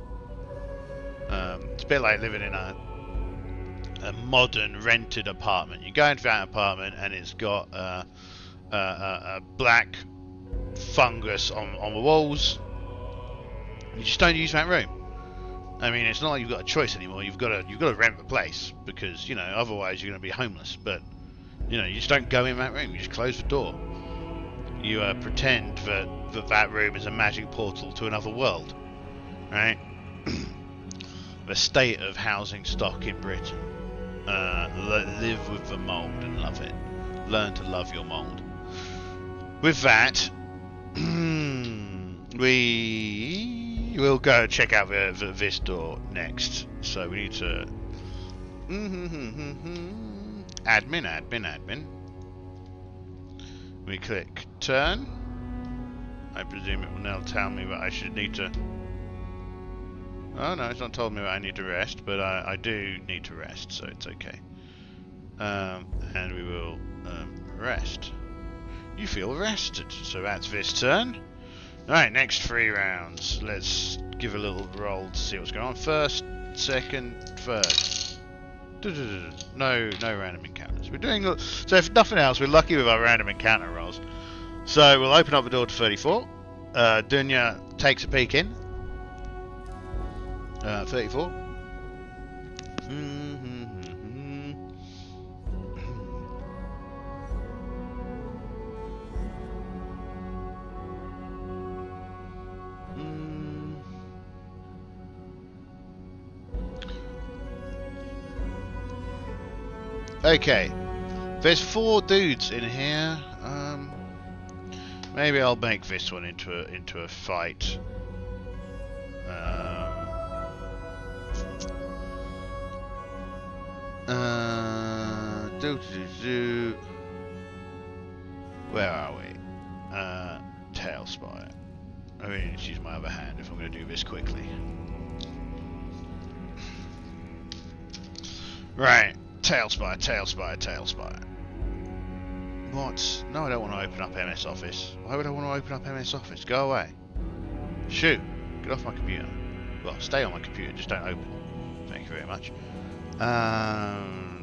It's a bit like living in a modern rented apartment. You go into that apartment and it's got a black fungus on the walls. You just don't use that room. I mean, it's not like you've got a choice anymore. You've got to rent the place because, you know, otherwise you're going to be homeless. But, you know, you just don't go in that room. You just close the door. You pretend that room is a magic portal to another world, right? the state of housing stock in Britain. Live with the mould and love it. Learn to love your mould. With that, we will go check out this door next. So we need to admin. We click turn. I presume it will now tell me that I should need to. Oh no, it's not told me that I need to rest, but I do need to rest, so it's okay. And we will rest. You feel rested, so that's this turn. Alright, next 3 rounds. Let's give a little roll to see what's going on. First, second, third. No random encounters. We're doing so. If nothing else, we're lucky with our random encounter rolls. So we'll open up the door to 34. Dunya takes a peek in. 34. Okay, there's 4 dudes in here. Maybe I'll make this one into a fight. Where are we? Tailspire. I mean, let's use my other hand if I'm going to do this quickly. Right. Tailspire. What? No, I don't want to open up MS Office. Why would I want to open up MS Office? Go away. Shoot. Get off my computer. Well, stay on my computer, just don't open it. Thank you very much.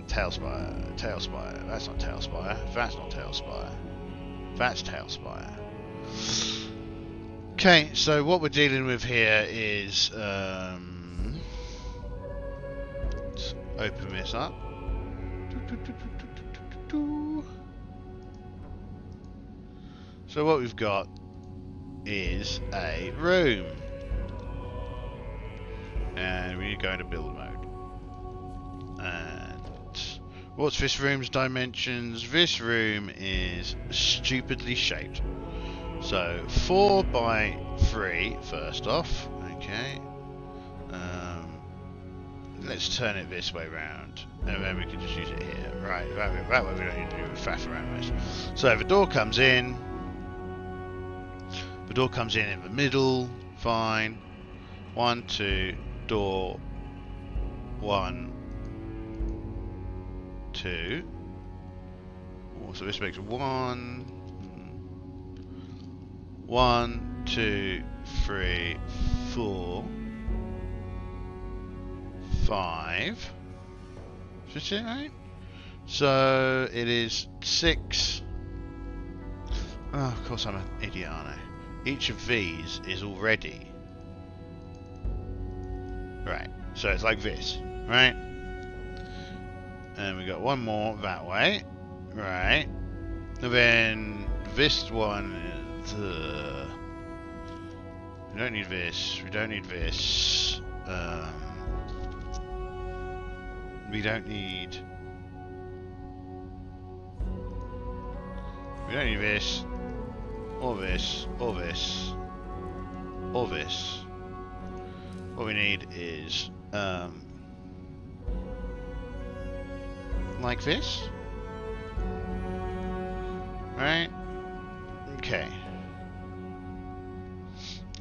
Tailspire. That's not Tailspire. That's not Tailspire. That's Tailspire. Okay, so what we're dealing with here is... let's open this up. So what we've got is a room, and we need to go into build mode. And what's this room's dimensions? This room is stupidly shaped. So 4 by 3 first off. Okay. Let's turn it this way round, and then we can just use it here. Right, that way we don't need to do a faff around this. So the door comes in. The door comes in the middle. Fine. 1, 2, door. 1, 2. So this makes 1, 2, 3, 4. 5. Is this it, right? So it is 6. Oh, of course I'm an idiot, aren't I? Each of these is already... Right, so it's like this, right? And we got 1 more that way. Right. And then this one is... we don't need this. We don't need this. We don't need this, or this, or this, or this. What we need is like this, right? Okay.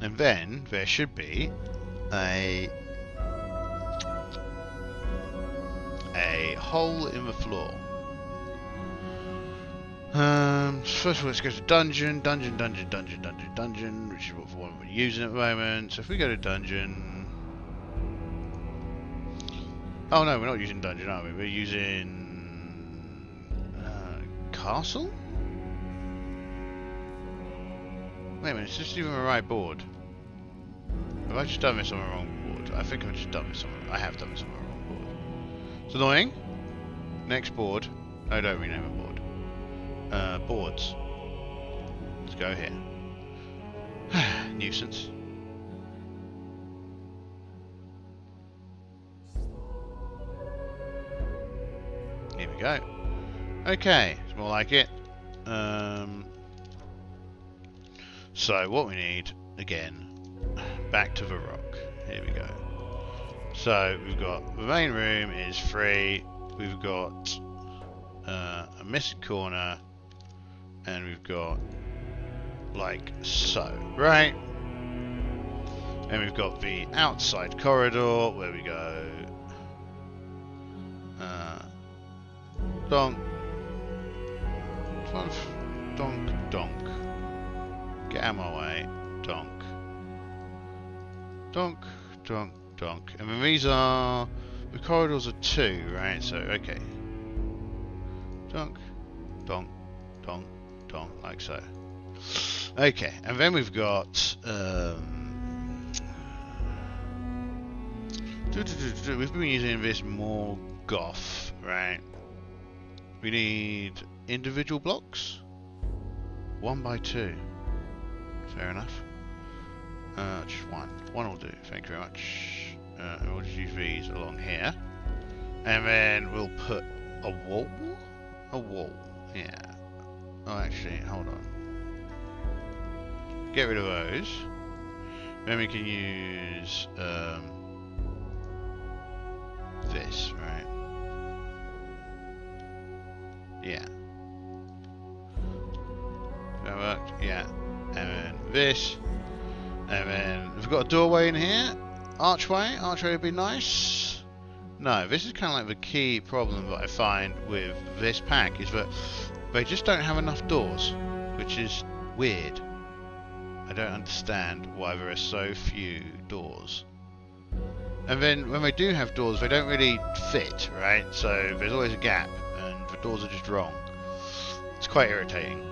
And then there should be a hole in the floor. First of all, let's go to dungeon, which is what the one we're using at the moment. So if we go to dungeon... Oh no, we're not using dungeon, are we? We're using... castle? Wait a minute, is this even the right board? Have I just done this on the wrong board? I think I've just done this on... I have done this on the wrong board. It's annoying. Next board. No, don't rename a board. Boards. Let's go here. Nuisance. go. Okay, it's more like it. So what we need, again, back to the rock. Here we go. So we've got the main room is free. We've got a missing corner, and we've got like so, right? And we've got the outside corridor where we go. Donk, donk, donk. Get out of my way. Donk. Donk, donk, donk. And then these are... The corridors are 2, right? So, okay. Donk, donk, donk, donk, like so. Okay, and then we've got... we've been using this more goth, right? We need individual blocks. 1 by 2. Fair enough. Just one. One will do. Thank you very much. And we'll just use these along here. And then we'll put a wall? A wall. Yeah. Oh, actually, hold on. Get rid of those. Then we can use this, right? Yeah. That worked? Yeah. And then this. And then we've got a doorway in here. Archway. Archway would be nice. No, this is kind of like the key problem that I find with this pack is that they just don't have enough doors, which is weird. I don't understand why there are so few doors. And then when they do have doors, they don't really fit, right? So there's always a gap, and the doors are just wrong. It's quite irritating.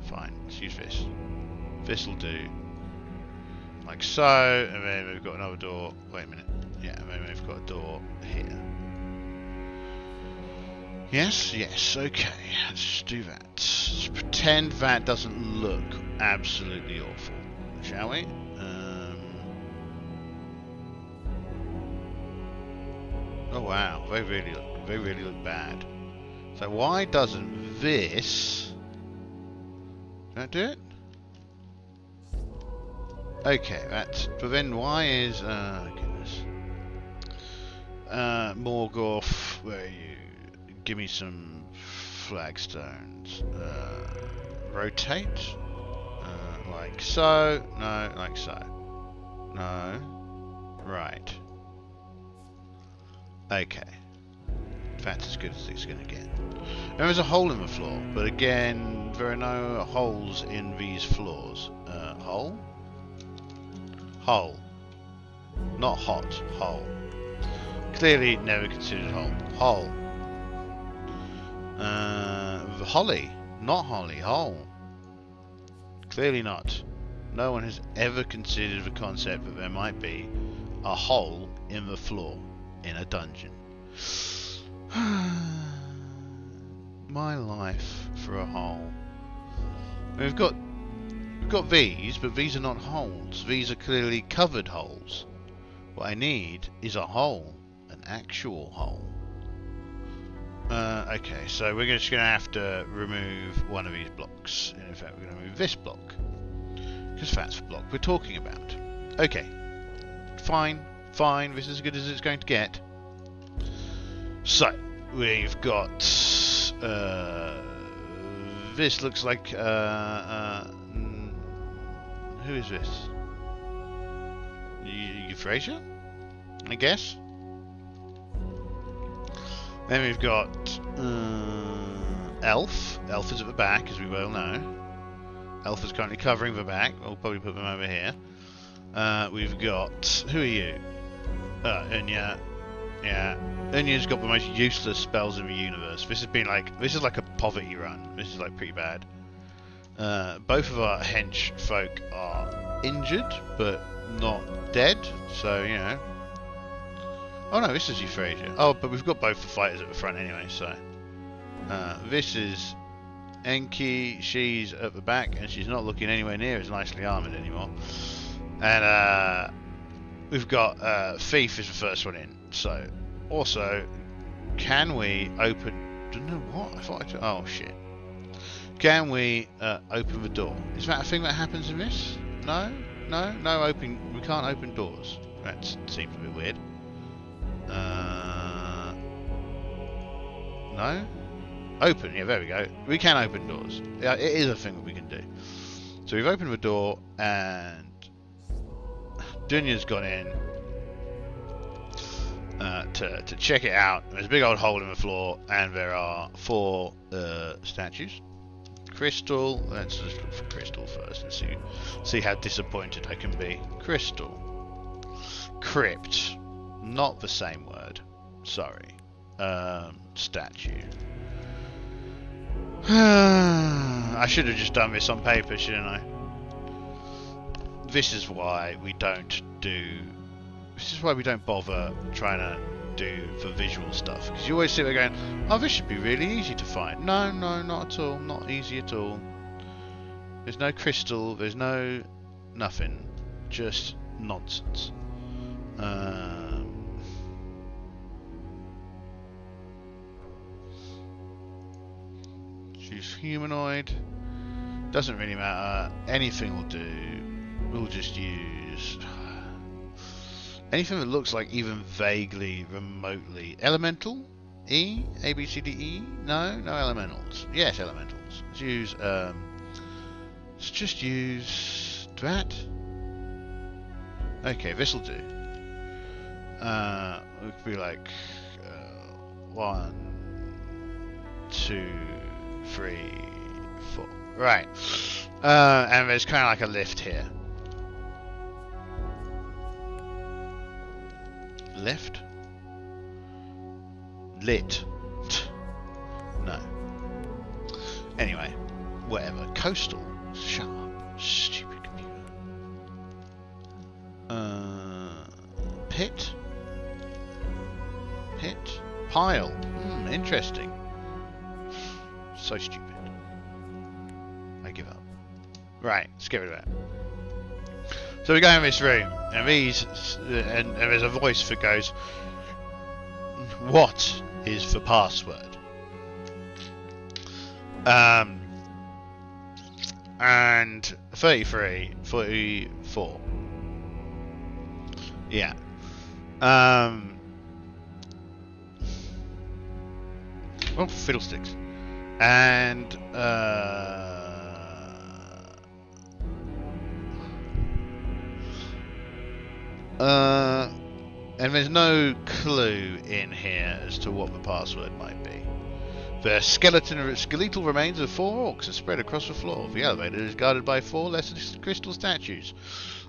Fine, let's use this. This will do. Like so, and then we've got another door. Wait a minute. Yeah, and then we've got a door here. Yes, yes, okay. Let's just do that. Let's pretend that doesn't look absolutely awful, shall we? Oh wow, they really look bad. So why doesn't this? Can I do it? Okay, that's. But then why is? Goodness. Morgoth, where are you? Give me some flagstones. Rotate. Like so. No, like so. No. Right. Okay. That's as good as it's going to get. There is a hole in the floor, but again, there are no holes in these floors. Hole? Hole. Not hot. Hole. Clearly never considered hole. Hole. Holly. Not holly. Hole. Clearly not. No one has ever considered the concept that there might be a hole in the floor in a dungeon. My life for a hole. We've got these, but these are not holes. These are clearly covered holes. What I need is a hole, an actual hole. Okay, so we're just going to have to remove one of these blocks. And in fact, we're going to remove this block, because that's the block we're talking about. Okay, fine, fine. This is as good as it's going to get. So we've got this looks like who is this? Euphrasia, I guess. Then we've got Elf. Elf is at the back, as we well know. Elf is currently covering the back. We'll probably put them over here. We've got... Who are you? Dunya. Yeah. Dunya's got the most useless spells in the universe. This is like a poverty run. This is like pretty bad. Both of our hench folk are injured, but not dead. So, you know. Oh no, this is Euphrasia. Oh, but we've got both the fighters at the front anyway, so. This is Enki. She's at the back, and she's not looking anywhere near as nicely armoured anymore. And we've got Thief is the first one in. So, also, can we open... Don't know what? I thought oh, shit. Can we open the door? Is that a thing that happens in this? No? No open. We can't open doors. That seems a bit weird. No? Open. Yeah, there we go. We can open doors. Yeah, it is a thing that we can do. So we've opened the door and Dunya's gone in to check it out. There's a big old hole in the floor and there are 4 statues. Crystal. Let's just look for crystal first and see how disappointed I can be. Crystal. Crypt. Not the same word. Sorry. Statue. I should have just done this on paper, shouldn't I? This is why we don't bother trying to do the visual stuff, because you always sit there going, oh, this should be really easy to find. No, not at all. Not easy at all. There's no crystal, there's no nothing, just nonsense. Choose humanoid. Doesn't really matter. Anything will do. We'll just use anything that looks like even vaguely, remotely elemental. E? A, B, C, D, E? No elementals. Yes, elementals. Let's just use that. Okay, this'll do. It could be like 1, 2, 3, 4. Right. And there's kind of like a lift here. Lift? Lit. No. Anyway, whatever. Coastal. Shut up. Stupid computer. Pit? Pit? Pile. Interesting. So stupid. I give up. Right, let's get rid of that. So we go in this room, and and there's a voice that goes, what is the password? And 33, 44. Yeah. Well, fiddlesticks. And and there's no clue in here as to what the password might be. The skeletal remains of 4 orcs are spread across the floor. The elevator is guarded by 4 lesser crystal statues.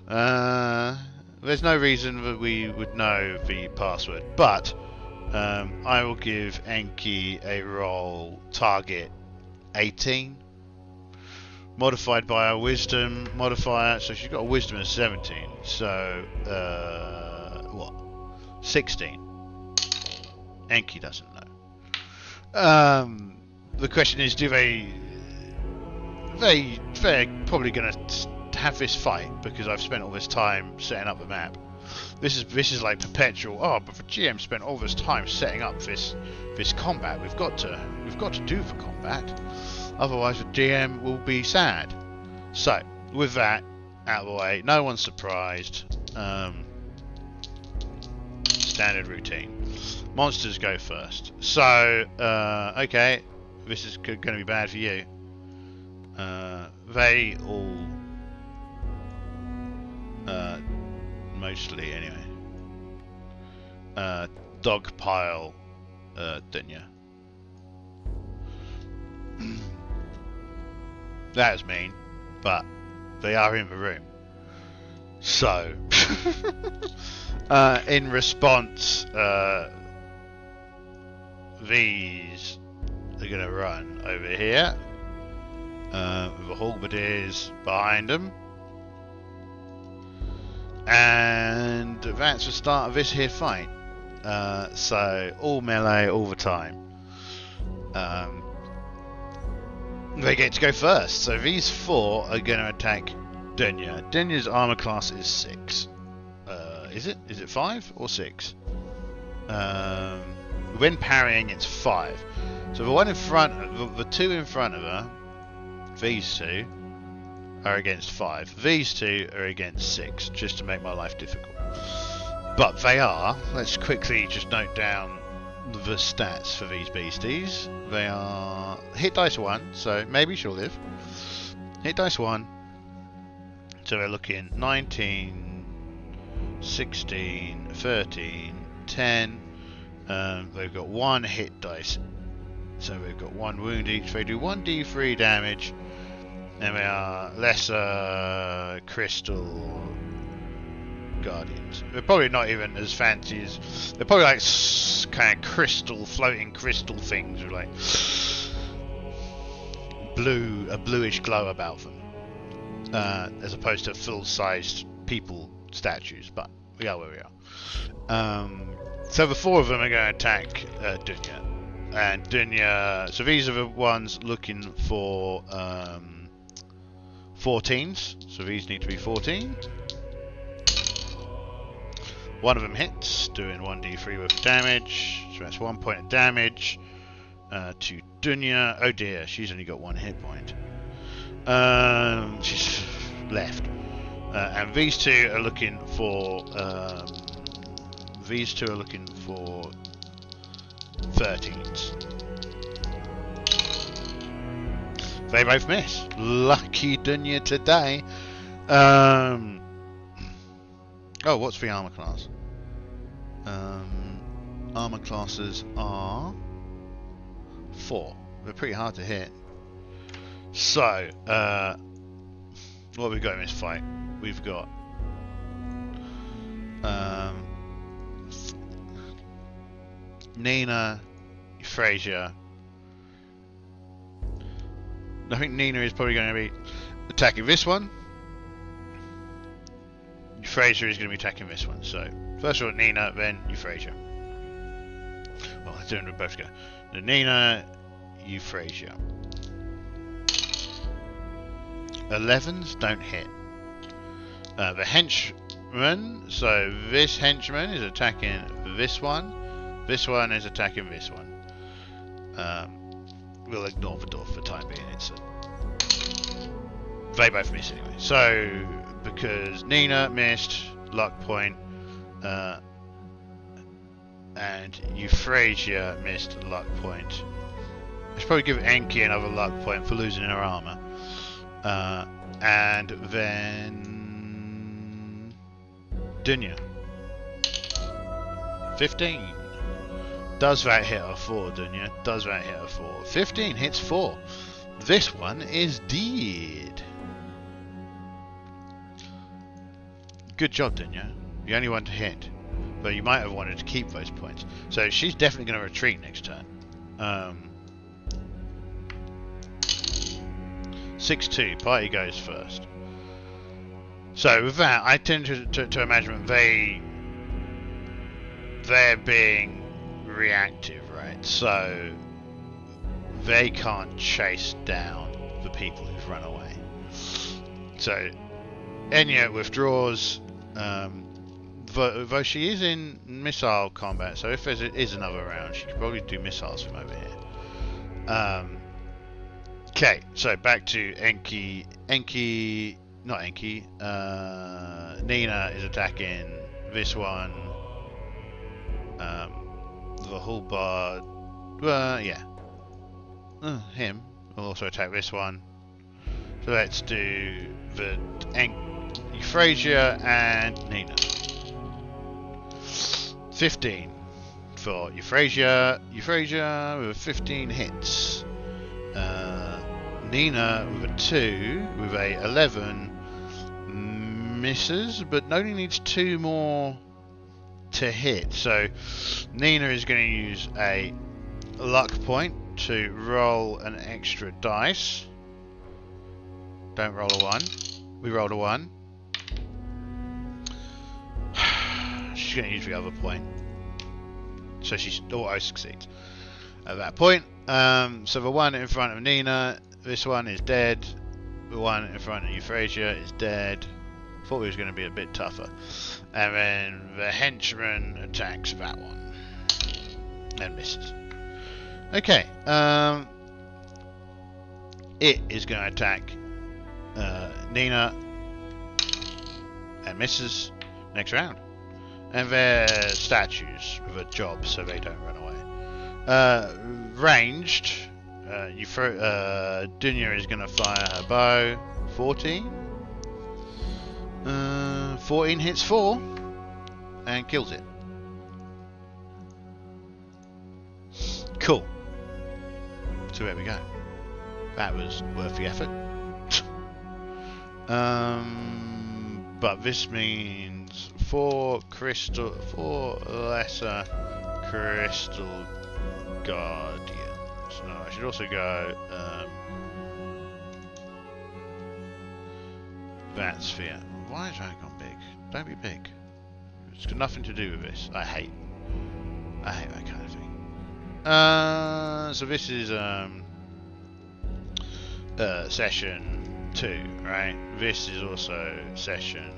There's no reason that we would know the password, but I will give Enki a roll target 18, modified by a wisdom modifier. So she's got a wisdom of 17. So what? 16. Enki doesn't know. The question is, they're probably going to have this fight because I've spent all this time setting up the map. This is like perpetual. Oh, but the GM spent all this time setting up this combat. We've got to do the combat. Otherwise, the GM will be sad. So, with that out of the way, no one's surprised. Standard routine. Monsters go first. So, okay, this is going to be bad for you. They all, mostly anyway, dogpile Dunya. That is mean, but they are in the room. So, in response, these are going to run over here with the halberdiers behind them, and that's the start of this here fight. So all melee all the time. They get to go first, so these 4 are going to attack Dunya. Dunya's armor class is 6. Is it? Is it 5 or 6? When parrying, it's 5. So the one in front, the two in front of her, these two, are against 5. These two are against 6, just to make my life difficult. But they are, let's quickly just note down the stats for these beasties. They are hit dice 1, so maybe she'll live. Hit dice 1, so we're looking 19, 16, 13, 10. They've got 1 hit dice, so we've got 1 wound each. They do 1d3 damage, and they are lesser crystal guardians. They're probably not even as fancy as... They're probably like kind of crystal, floating crystal things with like a bluish glow about them, as opposed to full-sized people statues. But we are where we are. So the 4 of them are going to attack Dunya, and Dunya. So these are the ones looking for 14s. So these need to be 14. One of them hits, doing 1d3 worth of damage. So that's 1 point of damage to Dunya. Oh dear, she's only got 1 hit point. She's left. And these two are looking for 13s. They both miss. Lucky Dunya today. Oh, what's the armor class? Armor classes are 4. They're pretty hard to hit. So, what have we got in this fight? We've got Nina, Euphrasia. I think Nina is probably going to be attacking this one. Euphrasia is going to be attacking this one. So, first of all, Nina, then Euphrasia. Well, let's do them both together. Nina, Euphrasia. 11s don't hit. The henchman, so this henchman is attacking this one. This one is attacking this one. We'll ignore the door for the time being. They both miss anyway. So, because Nina missed, luck point, and Euphrasia missed, luck point. I should probably give Enki another luck point for losing her armor. And then Dunya. 15. Does that hit a 4, Dunya? Does that hit a 4? 15 hits 4. This one is dead. Good job, Dunya. The only one to hit. But you might have wanted to keep those points. So she's definitely going to retreat next turn. 6-2. Party goes first. So with that, I tend to imagine they're being reactive, right? So they can't chase down the people who've run away. So Enya withdraws, though she is in missile combat, so if there is another round, she could probably do missiles from over here. Okay, so back to Enki. Not Enki. Nina is attacking this one. The halberd. Yeah. Him will also attack this one. So let's do the Euphrasia and Nina. 15 for Euphrasia. Euphrasia with 15 hits. Nina with a 2 with a 11 misses, but only needs 2 more to hit. So Nina is going to use a luck point to roll an extra dice. Don't roll a 1. We rolled a 1. She's going to use the other point. So she auto succeeds at that point. So the one in front of Nina, this one is dead. the one in front of Euphrasia is dead. Thought he was going to be a bit tougher. And then the henchman attacks that one. And misses. Okay. It is going to attack Nina. And misses. Next round. And they're statues with a job so they don't run away. Ranged. Dunya is going to fire her bow. 14. 14 hits 4 and kills it. Cool. So there we go. That was worth the effort. But this means 4 lesser crystal guardians. No, I should also go that sphere. Why is that gone big? Don't be big. It's got nothing to do with this. I hate that kind of thing. So this is session 2, right? This is also session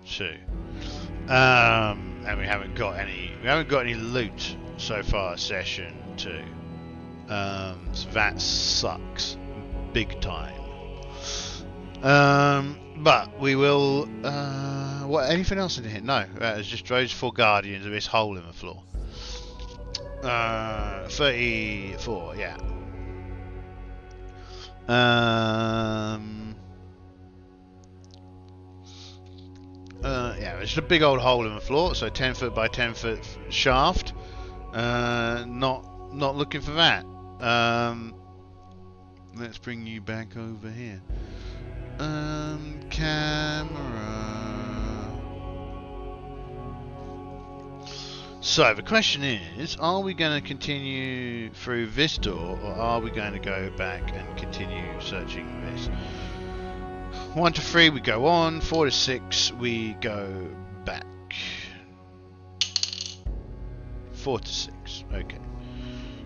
2. And we haven't got any loot so far. Session 2. So that sucks big time. But we will. What? Anything else in here? No. It's just those 4 guardians of this hole in the floor. 34. Yeah. Yeah. It's just a big old hole in the floor. So 10 foot by 10 foot shaft. Not looking for that. Let's bring you back over here. Camera. So the question is, are we going to continue through this door, or are we going to go back and continue searching this? 1 to 3 we go on, 4 to 6 we go back. 4 to 6, okay.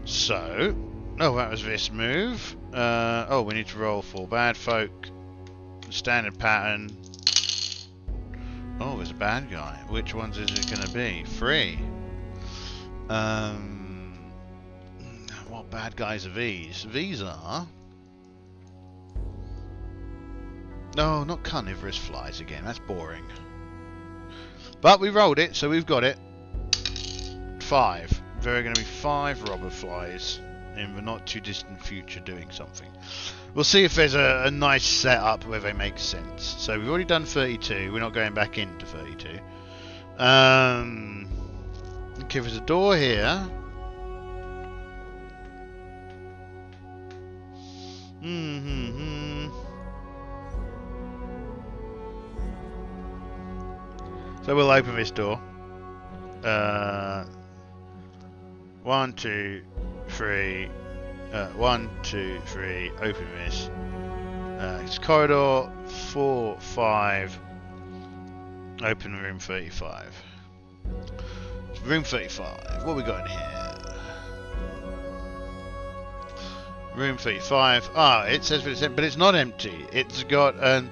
So, oh, that was this move. Oh, we need to roll for bad folk. Standard pattern. Oh, there's a bad guy. Which ones is it going to be? 3. What bad guys are these? These are... No, not carnivorous flies again. That's boring. But we rolled it, so we've got it. 5. There are going to be 5 robber flies in the not too distant future doing something. We'll see if there's a nice setup where they make sense. So we've already done 32. We're not going back into 32. Okay, there's a door here. So we'll open this door. 1, 2, 3. 1, 2, 3. Open this. It's corridor 4, 5. Open room 35. Room 35. What we got in here? Room 35. Ah, it says it's empty, but it's not empty. It's got a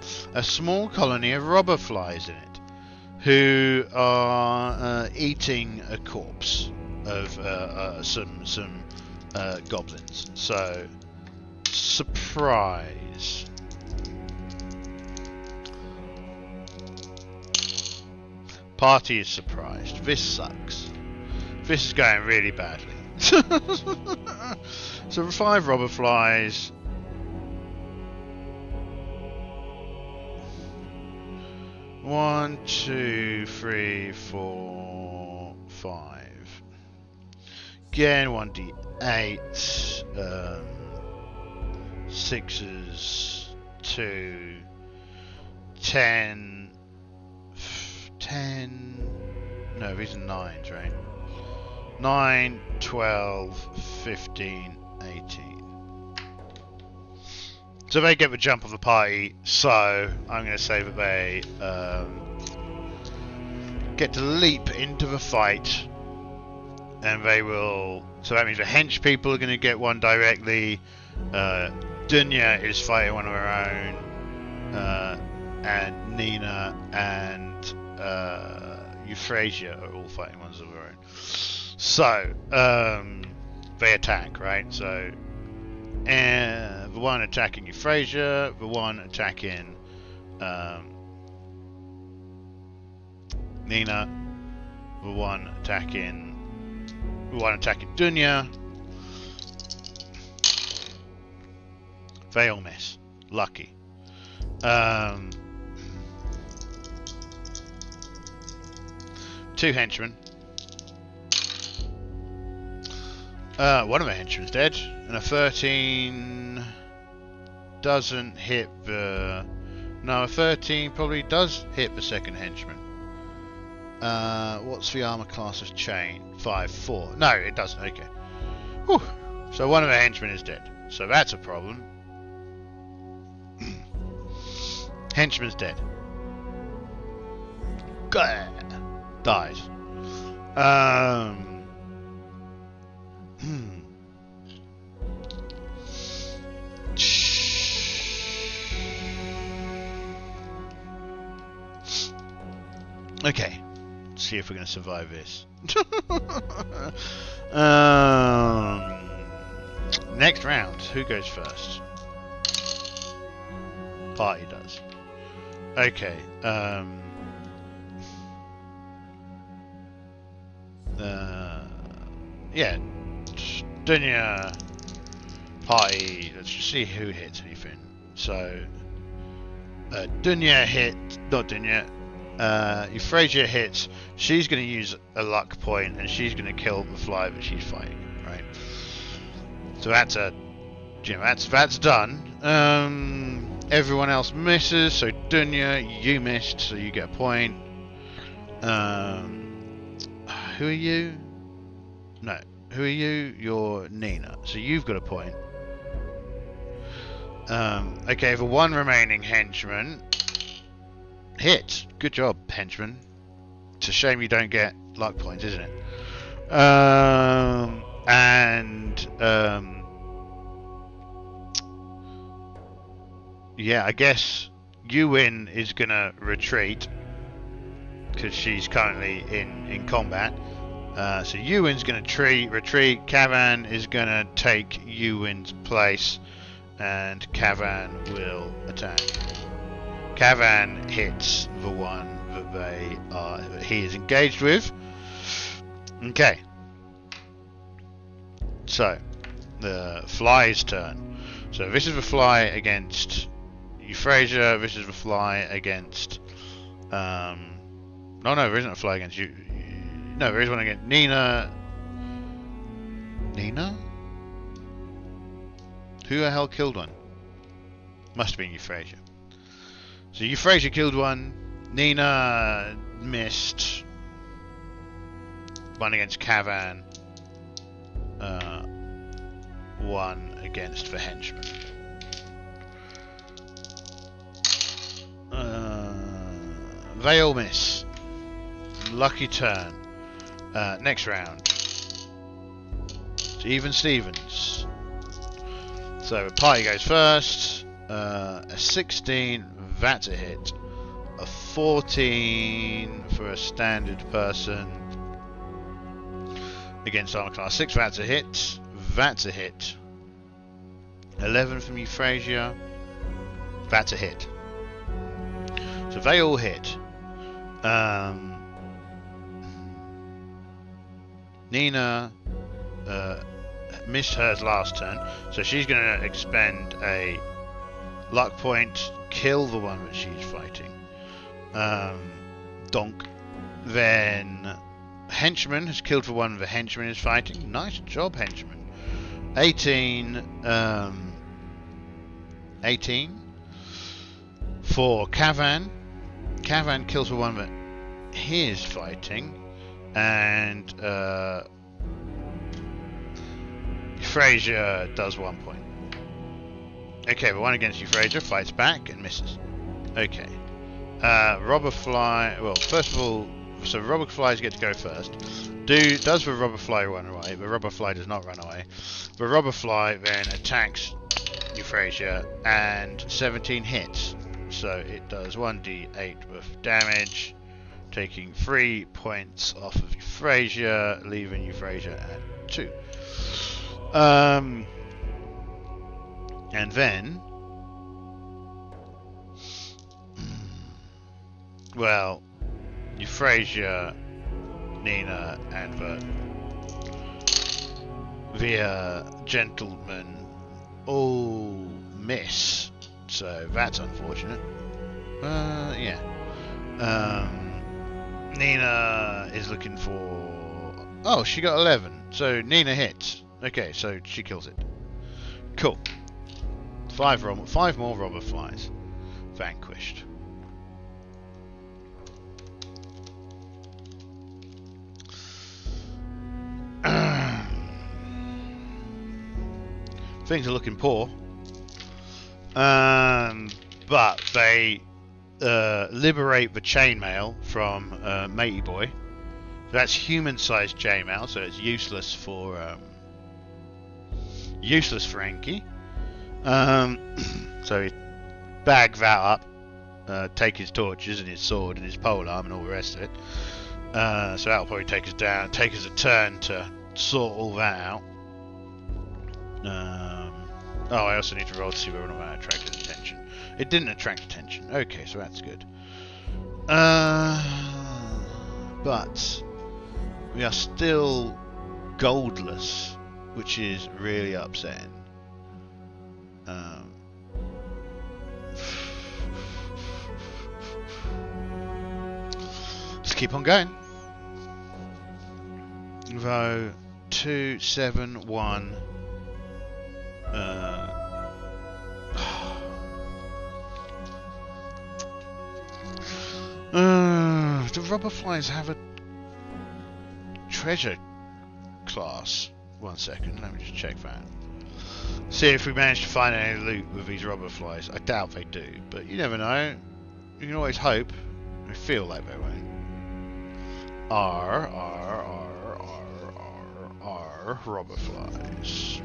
small colony of robber flies in it, who are eating a corpse of some goblins. So, surprise. Party is surprised. This sucks. This is going really badly. So 5 robber flies. One, 2, 3, 4, 5. Again, 1d8. 6s. 2. 10. 10. No, these are 9s, right? 9, 12, 15, 18. So they get the jump of the party, so I'm going to say that they get to leap into the fight, and they will... So that means the hench people are going to get one directly, Dunya is fighting one of her own, and Nina and Euphrasia are all fighting ones of their own. So, they attack, right? So, the one attacking Euphrasia, the one attacking Nina, the one attacking Dunya. They all miss. Lucky. Two henchmen. One of the henchmen's dead, and a 13 doesn't hit the... No, a 13 probably does hit the second henchman. What's the armor class of chain? 5-4. No, it doesn't. Okay. Whew. So one of the henchmen is dead. So that's a problem. Henchman's dead. Dies. Okay. Let's see if we're going to survive this. Next round. Who goes first? Party does. Okay. Yeah. Dunya. Party. Let's just see who hits anything. So, Dunya hit. Not Dunya. Euphrasia hits. She's going to use a luck point, and she's going to kill the fly that she's fighting. Right. So that's a. That's done. Everyone else misses. So Dunya, you missed, so you get a point. Who are you? No. Who are you? You're Nina. So you've got a point. Okay, the one remaining henchman hits. Good job, henchman. It's a shame you don't get luck points, isn't it? Yeah, I guess Uwyn is gonna retreat because she's currently in combat. So Uwyn's gonna retreat. Kavan is gonna take Uwyn's place, and Kavan will attack. Kavan hits the one that he is engaged with. Okay. So the fly's turn. So this is the fly against Euphrasia. This is the fly against. No, there isn't a fly against you. No, there is one against Nina. Nina? Who the hell killed one? Must have been Euphrasia. So Euphrasia killed one. Nina missed. One against Kavan. One against the henchman. They all miss. Lucky turn. Next round. It's even Stevens. So the party goes first. A 16, that's a hit. A 14 for a standard person. Against armor class 6, that's a hit. That's a hit. 11 from Euphrasia. That's a hit. So they all hit. Nina missed hers last turn, so she's going to expend a luck point, kill the one that she's fighting. Donk. Then Henchman has killed the one the henchman is fighting. Nice job, Henchman. 18. 18 for Kavan. Kavan kills the one that he is fighting, and Euphrasia does 1 point. Okay, the one against Euphrasia fights back and misses. Okay. Robber Fly. Well, first of all, so Robber Flies get to go first. Does the Robber Fly run away? The Robber Fly does not run away. The Robber Fly then attacks Euphrasia, and 17 hits. So it does 1d8 of damage, taking 3 points off of Euphrasia, leaving Euphrasia at 2. And then, well, Euphrasia, Nina, and the gentleman all miss, so that's unfortunate. Yeah. Nina is looking for... Oh, she got 11, so Nina hits. Okay, so she kills it. Cool. 5 more robber flies vanquished. Things are looking poor, but they liberate the chainmail from Matey Boy. That's human-sized chainmail, so it's useless for Enki. So he bag that up, take his torches and his sword and his polearm and all the rest of it. So that'll probably take us down, take us a turn to sort all that out. Oh, I also need to roll to see whether or not that attracted attention. It didn't attract attention. Okay, so that's good. But we are still goldless, which is really upsetting. Let's keep on going. Though 2, 7, 1. Do rubber flies have a treasure class? 1 second, let me just check that. See if we manage to find any loot with these rubber flies. I doubt they do, but you never know. You can always hope. I feel like they won't. Rubber flies.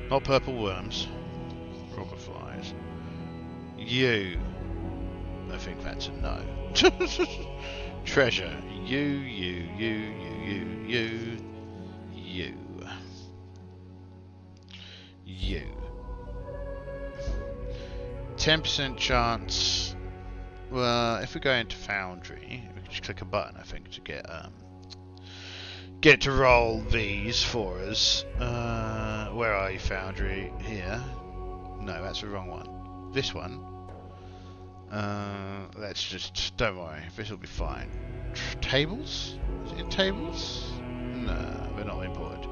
Not purple worms. Rubber flies. You. I think that's a no. Treasure. You. 10% chance. Well, if we go into Foundry, we can just click a button, I think, to get it to roll these for us. Where are you, Foundry? Here. No, that's the wrong one. This one. Let's just, don't worry, this will be fine. Tables? Is it in tables? No, they're not imported.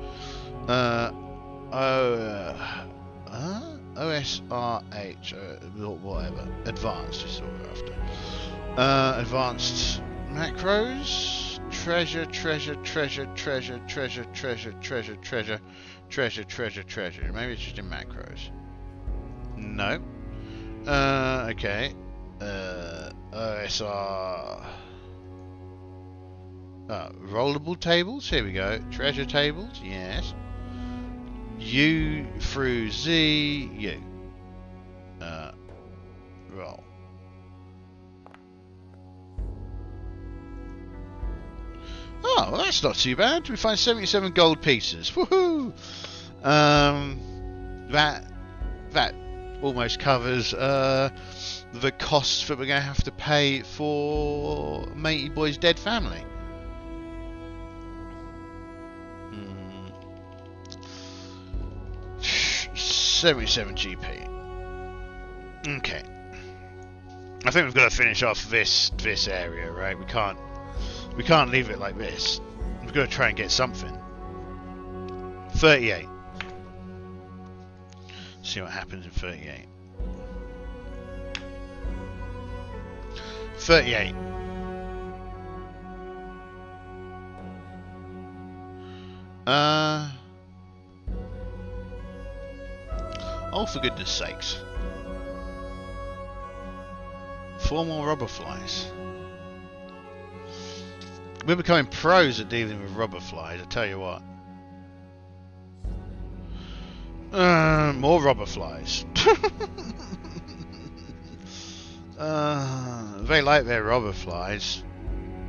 OSRH, whatever. Advanced is what we're after. Advanced macros. Treasure. Maybe it's just in macros. No. Okay. OSR. Rollable tables. Here we go. Treasure tables. Yes. U through Z. U. Roll. Oh, well, that's not too bad. We find 77 gold pieces. Woohoo! That almost covers the costs that we're going to have to pay for Matey Boy's dead family. 77 GP. Okay. I think we've got to finish off this area, right? We can't leave it like this. We've got to try and get something. 38. See what happens in 38. 38. Oh, for goodness sakes. 4 more rubber flies. We're becoming pros at dealing with rubber flies, I tell you what. More robber flies. They like their robber flies.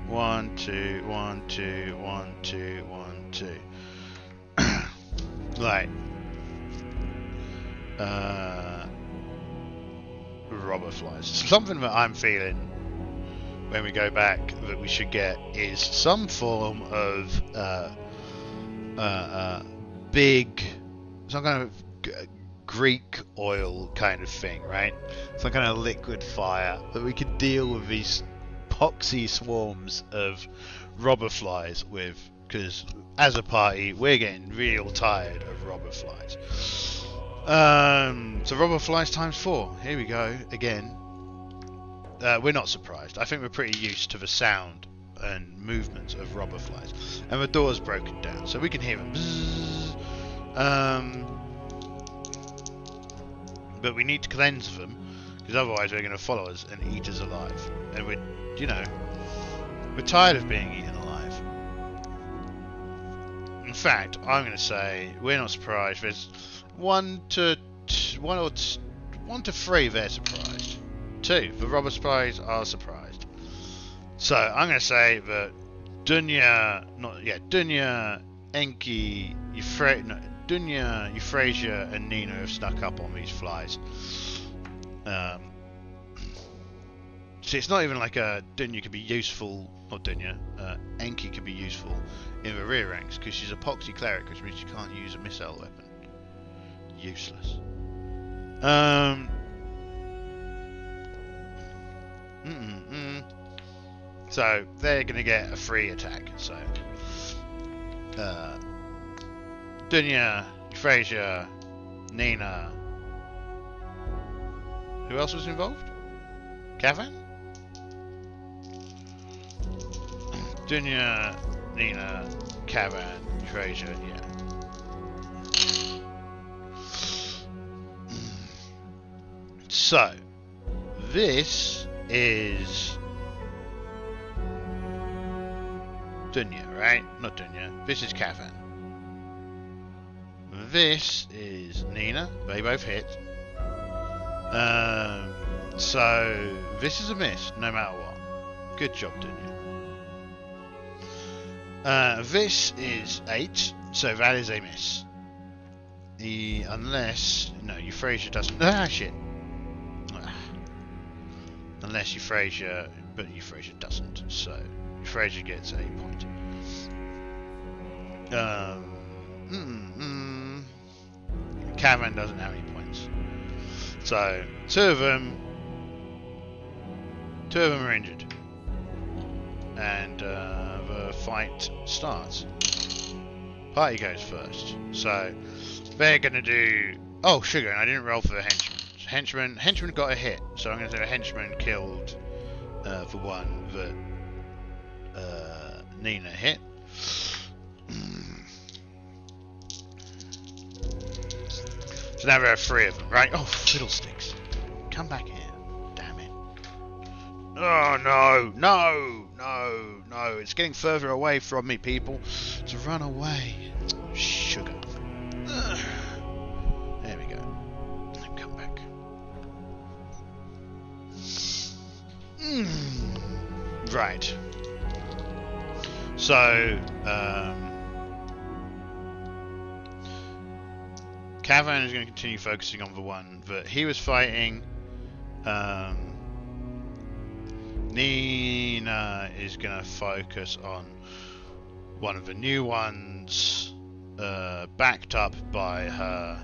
1, 2, 1, 2, 1, 2, 1, 2. Right. Robber flies. Something that I'm feeling when we go back that we should get is some form of big, some kind of Greek oil kind of thing, right? Some kind of liquid fire that we could deal with these poxy swarms of robber flies with, because as a party we're getting real tired of robber flies. So robber flies times 4. Here we go again. We're not surprised. I think we're pretty used to the sound and movements of robber flies, and the door's broken down so we can hear them. Bzzz. But we need to cleanse them, because otherwise they're going to follow us and eat us alive, and we're tired of being eaten alive. In fact, I'm going to say we're not surprised. There's 1 to 3 they're surprised. 2, the robber spies are surprised. So I'm going to say that Dunya, Enki, Dunya, Euphrasia, and Nina have snuck up on these flies. See, it's not even like Dunya could be useful, not Dunya, Enki could be useful in the rear ranks, because she's a poxy cleric, which means she can't use a missile weapon. Useless. So they're going to get a free attack. So Dunya, Euphrasia, Nina. Who else was involved? Kavan? Dunya, Nina, Kavan, Euphrasia, yeah. So, this is Dunya, right? Not Dunya. This is Kavan. This is Nina. They both hit. So, this is a miss, no matter what. Good job, Dunya. This is 8, so that is a miss. Unless... No, Euphrasia doesn't... Ah, shit. Unless Euphrasia... But Euphrasia doesn't, so... Euphrasia gets a point. Kavan doesn't have any points. So, two of them are injured. And the fight starts. Party goes first. So, they're going to do... Oh, sugar, and I didn't roll for the henchman. Henchman got a hit, so I'm going to say a henchman killed the one that Nina hit. So now there are 3 of them, right? Oh, fiddlesticks. Come back here. Damn it. Oh, no. It's getting further away from me, people. To run away. Sugar. There we go. Come back. Right. So, Kavan is going to continue focusing on the one that he was fighting. Nina is going to focus on one of the new ones, backed up by her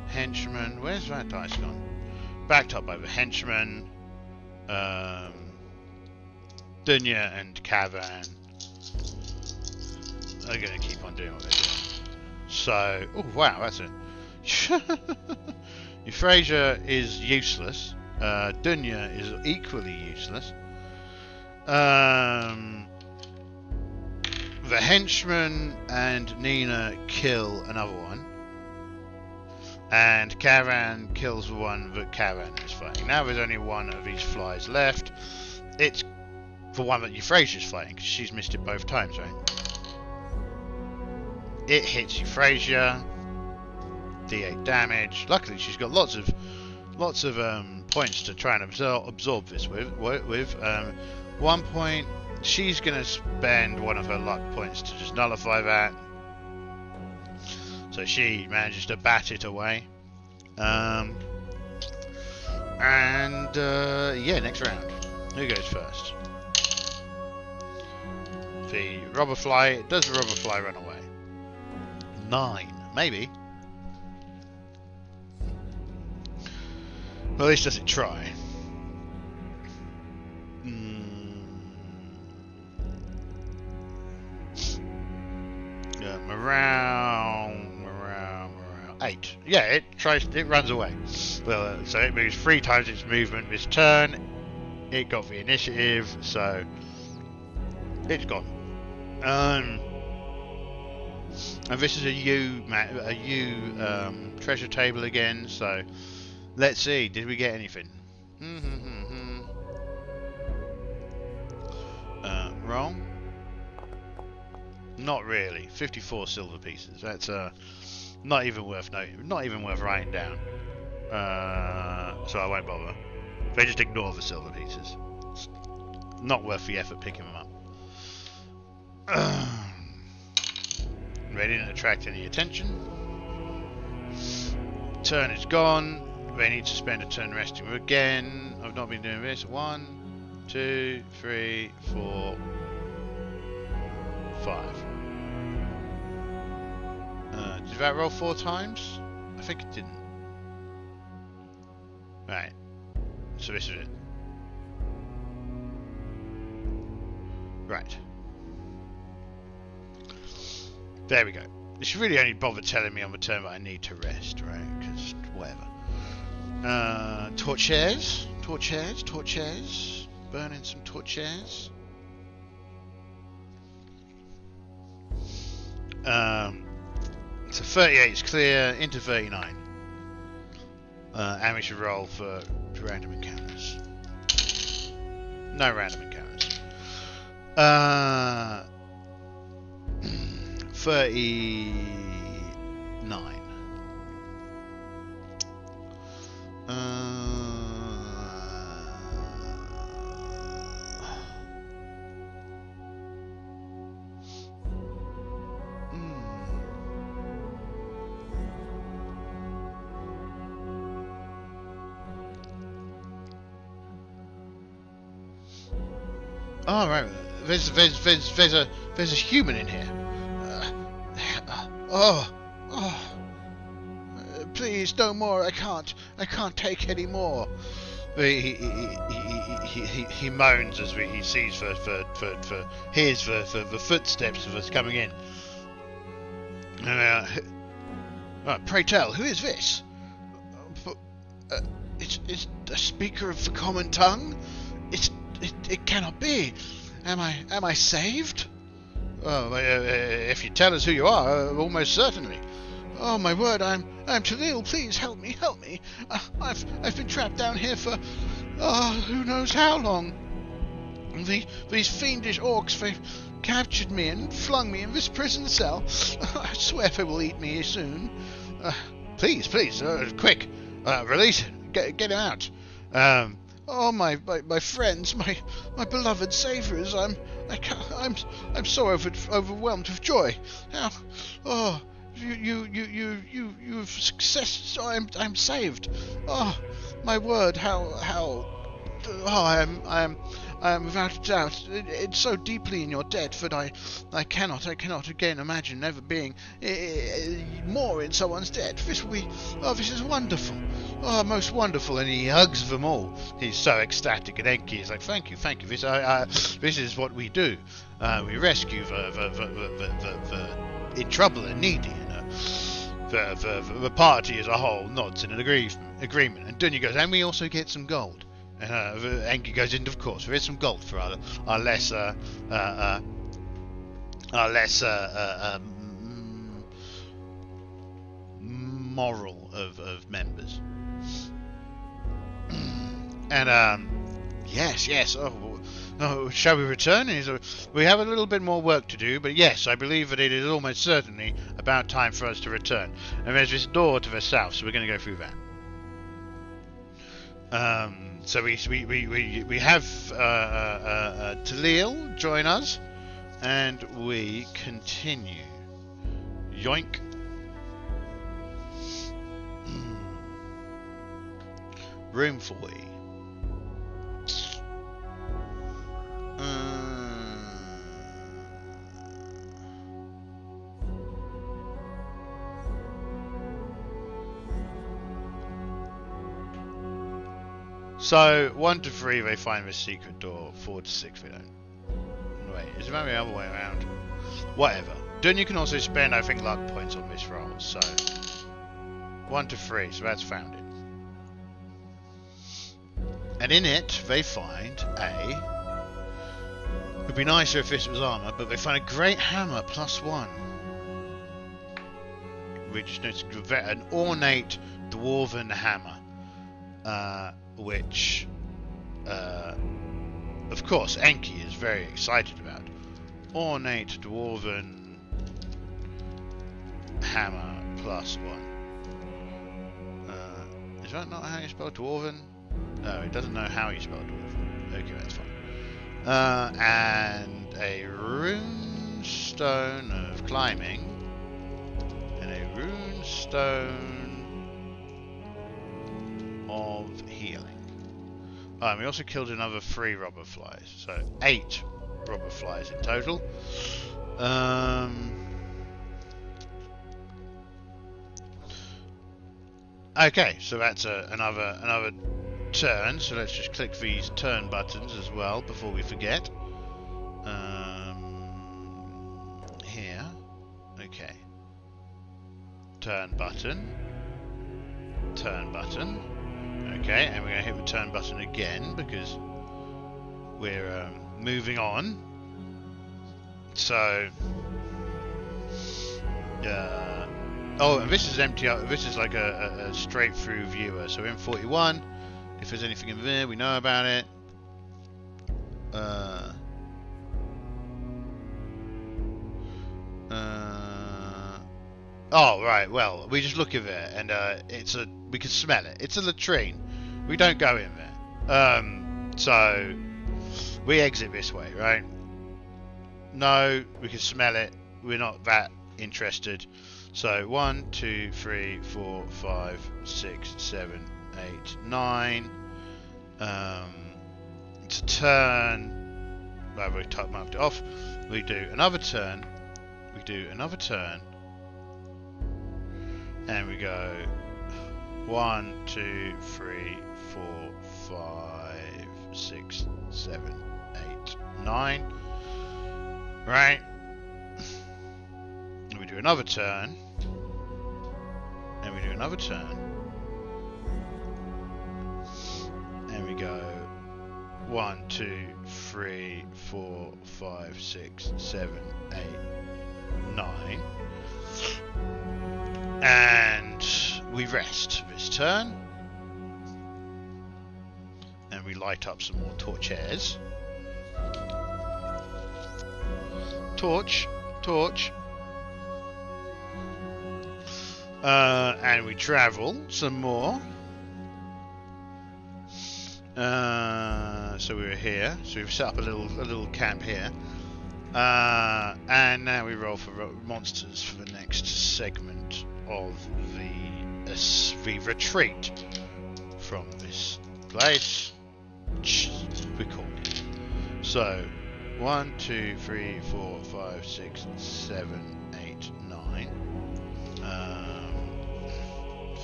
henchman. Where's that dice gone? Backed up by the henchman. Dunya and Kavan are going to keep on doing what they're doing. So, oh wow, that's it. Euphrasia is useless. Dunya is equally useless. The henchman and Nina kill another one. And Kavan kills the one that Kavan is fighting. Now there's only one of these flies left. It's the one that Euphrasia's fighting, because she's missed it both times, right? It hits Euphrasia. D8 damage. Luckily, she's got lots of points to try and absorb this with. 1 point. She's going to spend one of her luck points to just nullify that. So she manages to bat it away. Yeah, next round. Who goes first? The robber fly. Does the robber fly run away? 9, maybe. Well, at least does it try. Around 8. Yeah, it runs away. Well, so it moves 3 times its movement this turn. It got the initiative, so it's gone. And this is a U treasure table again. So let's see. Did we get anything? Roll. Not really. 54 silver pieces. That's not even worth writing down. So I won't bother. They just ignore the silver pieces. It's not worth the effort picking them up. They didn't attract any attention. Turn is gone. They need to spend a turn resting again. I've not been doing this. 1, 2, 3, 4, 5. Did that roll 4 times? I think it didn't. Right. So this is it. Right. There we go. It should really only bother telling me on the turn that I need to rest, right? Because whatever. Torches. Burning some torches. So 38 is clear, into 39. And we should roll for random encounters. No random encounters. 39. Oh right, there's a human in here. Please, no more. I can't take any more. He moans as he sees the footsteps of us coming in. Pray tell, who is this? It's a speaker of the common tongue. It cannot be. Am I saved? Oh, if you tell us who you are, almost certainly. Oh my word, I'm too ill. Please help me. I've been trapped down here for who knows how long. These fiendish orcs, they've captured me and flung me in this prison cell. I swear they will eat me soon. Please, quick, release it. Get him out. Oh my friends, my beloved saviours! I'm so overwhelmed with joy. Now, you've success. I'm saved. Oh my word! I am without a doubt. It's so deeply in your debt that I cannot again imagine ever being more in someone's debt. This is wonderful. Oh, most wonderful, and he hugs them all. He's so ecstatic, and Enki is like, "Thank you. This is what we do. We rescue the in trouble and needy. The party as a whole nods in an agreement." And Dunya goes, "And we also get some gold." And Enki goes in, "Of course, there is some gold for our less moral of members." And yes. Oh, Oh, shall we return? And he's like, we have a little bit more work to do, but yes, I believe that it is almost certainly about time for us to return. And there's this door to the south, so we're going to go through that. So we have Talil join us, and we continue. Yoink. Room 40. So 1 to 3 they find the secret door, 4 to 6 they don't. Wait, is it maybe the other way around? Whatever. Dunya can also spend, I think, luck points on this roll, so 1 to 3, so that's found it. And in it they find a... It would be nicer if this was armor, but they find a great hammer +1. Which is an ornate Dwarven hammer. Which, of course, Enki is very excited about. Ornate Dwarven hammer +1. Is that not how you spell Dwarven? No, it doesn't know how you spell Dwarven. Okay, that's fine. And a rune stone of climbing, and a rune stone of healing. We also killed another 3 robber flies, so 8 robber flies in total. Okay, so that's another turn. So let's just click these turn buttons as well before we forget. Here, okay. Turn button. Turn button. Okay, and we're going to hit the turn button again because we're moving on. So, oh, and this is empty out. This is like a straight through viewer. So we're in 41. If there's anything in there, we know about it. Oh right, well we just look at it and we can smell it. It's a latrine. We don't go in there. So we exit this way, right? No, we can smell it. We're not that interested. So 1, 2, 3, 4, 5, 6, 7, 8, 9. It's a turn. Well, we marked it off. We do another turn. We do another turn. And we go 1, 2, 3, 4, 5, 6, 7, 8, 9. Right. And we do another turn. And we do another turn. And we go 1, 2, 3, 4, 5, 6, 7, 8, 9. And we rest this turn. And we light up some more torches. Torch. And we travel some more. So we were here. So we've set up a little camp here. And now we roll for monsters for the next segment of the retreat from this place. Recording. So 1, 2, 3, 4, 5, 6, 7, 8, 9.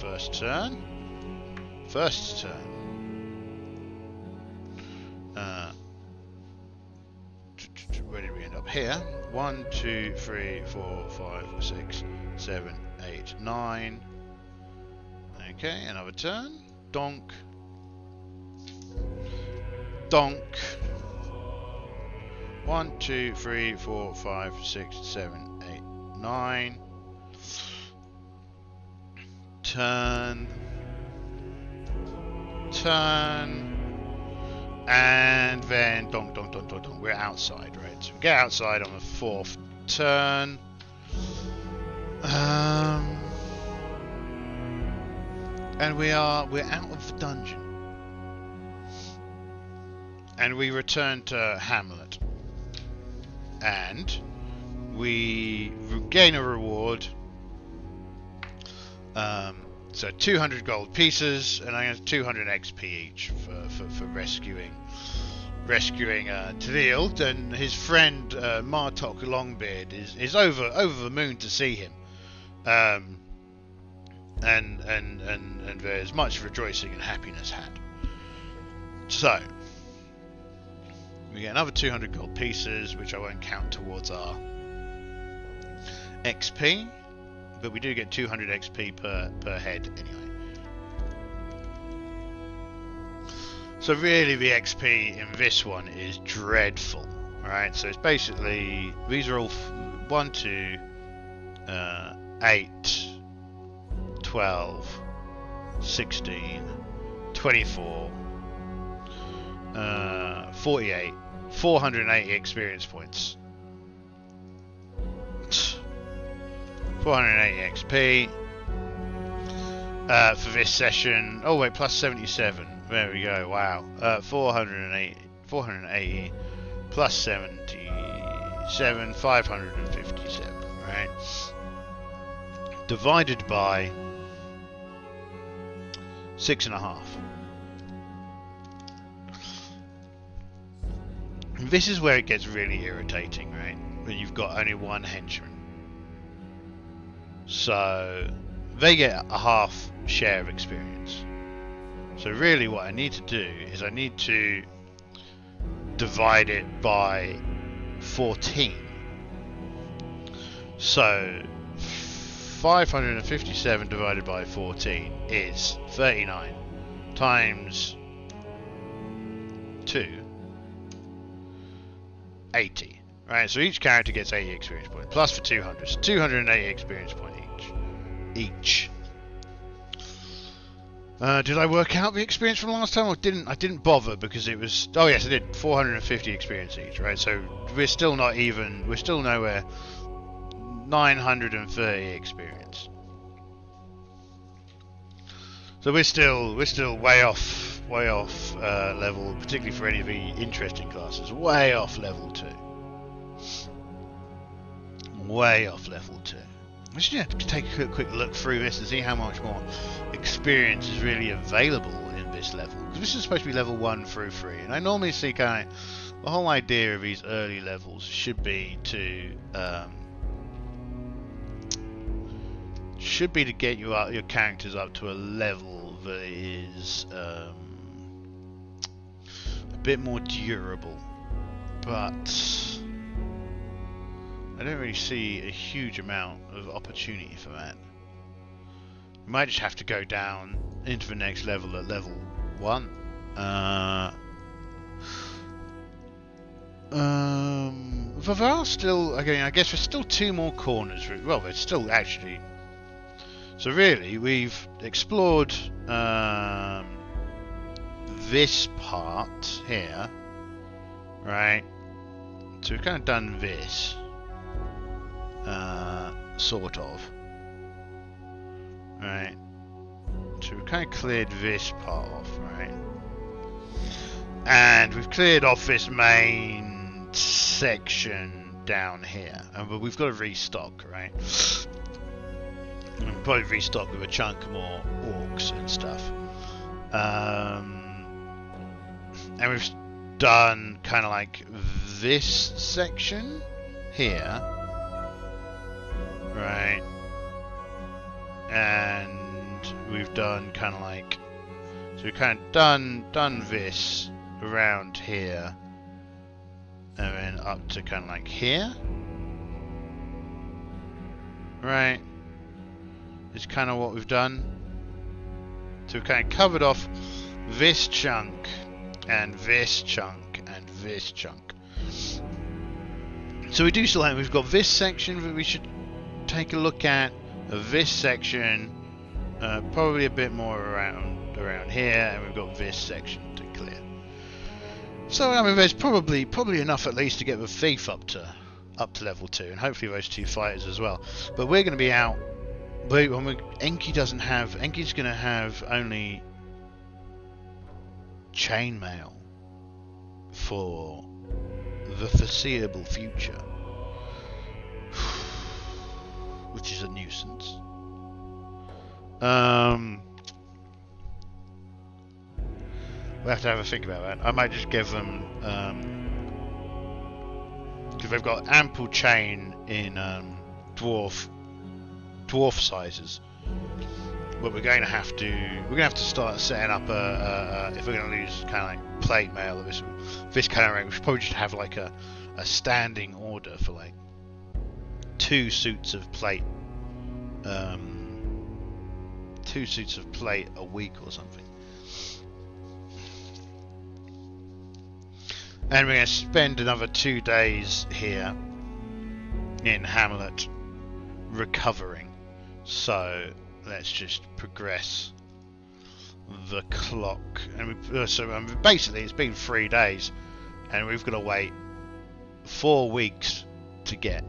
First turn. Where did we end up? Here. 1, 2, 3, 4, 5, 6, 7, 8, 9. Okay, another turn. Donk. 1, 2, 3, 4, 5, 6, 7, 8, 9. Turn. And and then donk, donk, donk, donk, donk. We're outside, right? So we get outside on the 4th turn. And we're out of the dungeon. And we return to Hamlet. And we gain a reward. So 200 gold pieces, and I get 200 XP each for rescuing Talield, and his friend Martok Longbeard is over the moon to see him. And there's much rejoicing and happiness had. So we get another 200 gold pieces, which I won't count towards our XP, but we do get 200 XP per head anyway. So really the XP in this one is dreadful, right? So it's basically, these are all 1, 2, 8, 12, 16, 24, 48, 480 experience points. 480 XP for this session. Oh wait, plus 77. There we go. Wow. 480 plus 77, 557. Right. Divided by 6.5. This is where it gets really irritating, right? When you've got only one henchman. So they get a half share of experience. So really what I need to do is I need to divide it by 14. So 557 divided by 14 is 39 times 2, 80. Right, so each character gets 80 experience points, plus for 200, so 280 experience points each. Did I work out the experience from last time, or didn't? I didn't bother because it was. Oh yes, I did. 450 experience each, right? So we're still not even. We're still nowhere. 930 experience. So we're still way off level, particularly for any of the interesting classes. Way off level 2. Way off level 2. I just have to take a quick look through this and see how much more experience is really available in this level. Because this is supposed to be level 1 through 3. And I normally see kind of... The whole idea of these early levels should be to... get your characters up to a level that is a bit more durable. But... I don't really see a huge amount of opportunity for that. We might just have to go down into the next level at level 1. But there are still, again, I guess there's still 2 more corners. Well, there's still actually. So really, we've explored this part here, right? So we've kind of done this. Sort of. Right. So we've kind of cleared this part off, right? And we've cleared off this main section down here. But we've got to restock, right? We'll probably restock with a chunk more orcs and stuff. And we've done kind of like this section here. Right, and we've done kind of like, so we've kind of done this around here, and then up to kind of like here, right? It's kind of what we've done. So we've kind of covered off this chunk, and this chunk, and this chunk. So we do still have, we've got this section that we should take a look at, this section, probably a bit more around here, and we've got this section to clear. So I mean, there's probably enough at least to get the thief up to level 2, and hopefully those 2 fighters as well. But we're going to be out. Enki doesn't have. Enki's going to have only chainmail for the foreseeable future, which is a nuisance. We'll have to have a think about that. I might just give them, because they've got ample chain in dwarf sizes. But we're going to have to start setting up if we're going to lose kind of like plate mail of this kind of rank, we should probably just have like a standing order for like 2 suits of plate, 2 suits of plate a week or something. And we're going to spend another 2 days here in Hamlet recovering. So let's just progress the clock. And basically it's been 3 days, and we've got to wait 4 weeks to get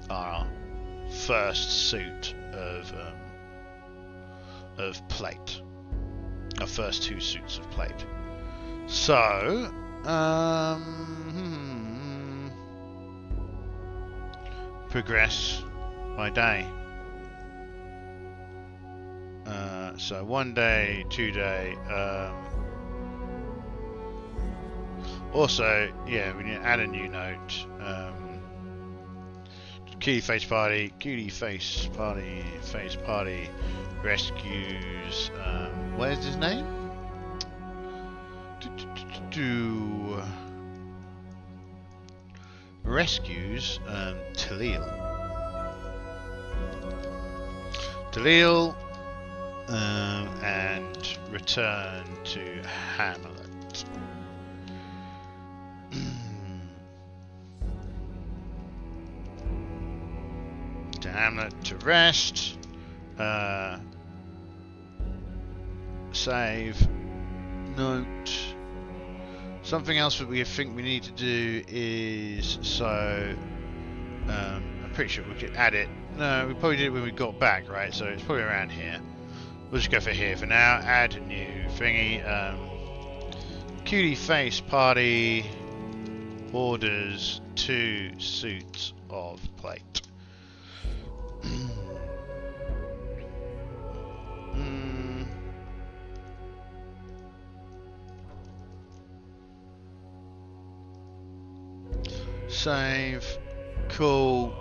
our first suit of plate. Our first 2 suits of plate. So progress by day. So 1 day, 2 day. Also, yeah, we need to add a new note. Cutie face party, face party rescues. Where's his name? Rescues Talil, and return to Hamlet. To Hamlet to rest. Save. Note. Something else that we think we need to do is I'm pretty sure we could add it. No, we probably did it when we got back, right? So it's probably around here. We'll just go for here for now. Add a new thingy. Cutie face party orders 2 suits of plate. Save. Cool.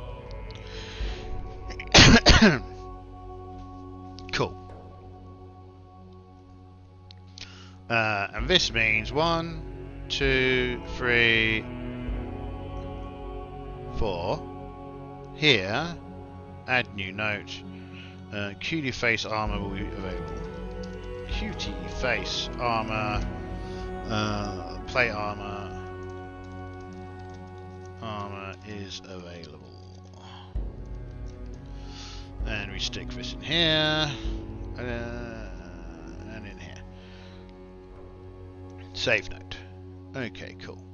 Cool. And this means 1, 2, 3, 4. Here, add new note. Cutie face armor will be available. Cutie face armor, plate armor. Armor is available. And we stick this in here. And in here. Save note. Okay, cool.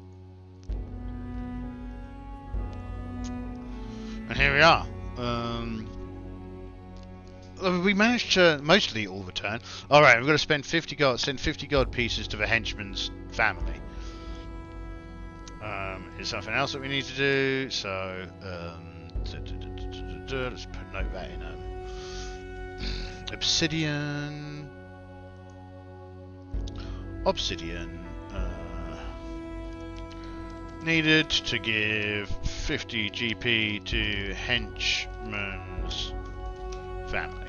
And here we are. We managed to mostly all return. Alright, we've got to spend 50 gold, send 50 gold pieces to the henchman's family. Is something else that we need to do? So, let's note that in. Obsidian. Needed to give 50 GP to henchman's family.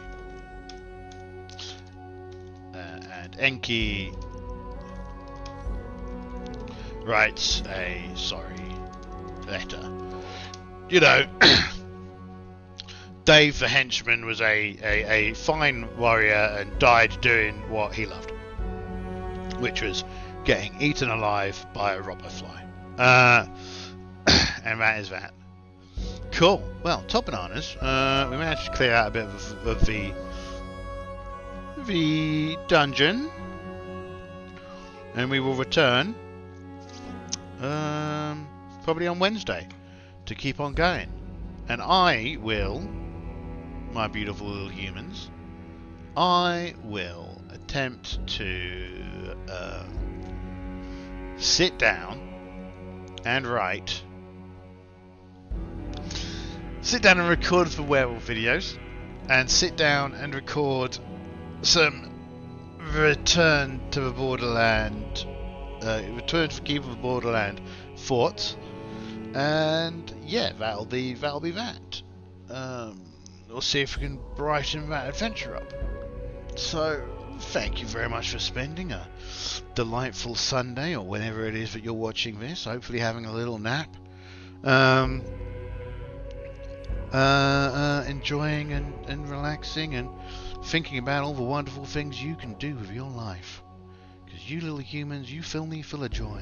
And Enki writes a sorry letter. You know, Dave the henchman was a fine warrior and died doing what he loved, which was getting eaten alive by a robber fly. And that is that. Cool. Well, top bananas. We managed to clear out a bit of the dungeon, and we will return probably on Wednesday to keep on going. And I will, my beautiful little humans, I will attempt to sit down and record for werewolf videos, and sit down and record some Return to the Borderland, Return to Keep of the Borderland thoughts, and yeah, that'll be that. We'll see if we can brighten that adventure up. So, thank you very much for spending a delightful Sunday, or whenever it is that you're watching this. Hopefully, having a little nap, enjoying and relaxing and thinking about all the wonderful things you can do with your life. Because you little humans, you fill me full of joy.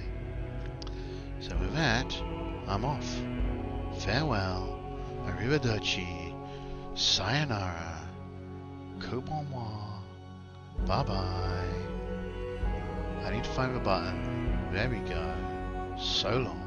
So with that, I'm off. Farewell, arrivederci, sayonara, au revoir, bye bye. I need to find the button. There we go. So long.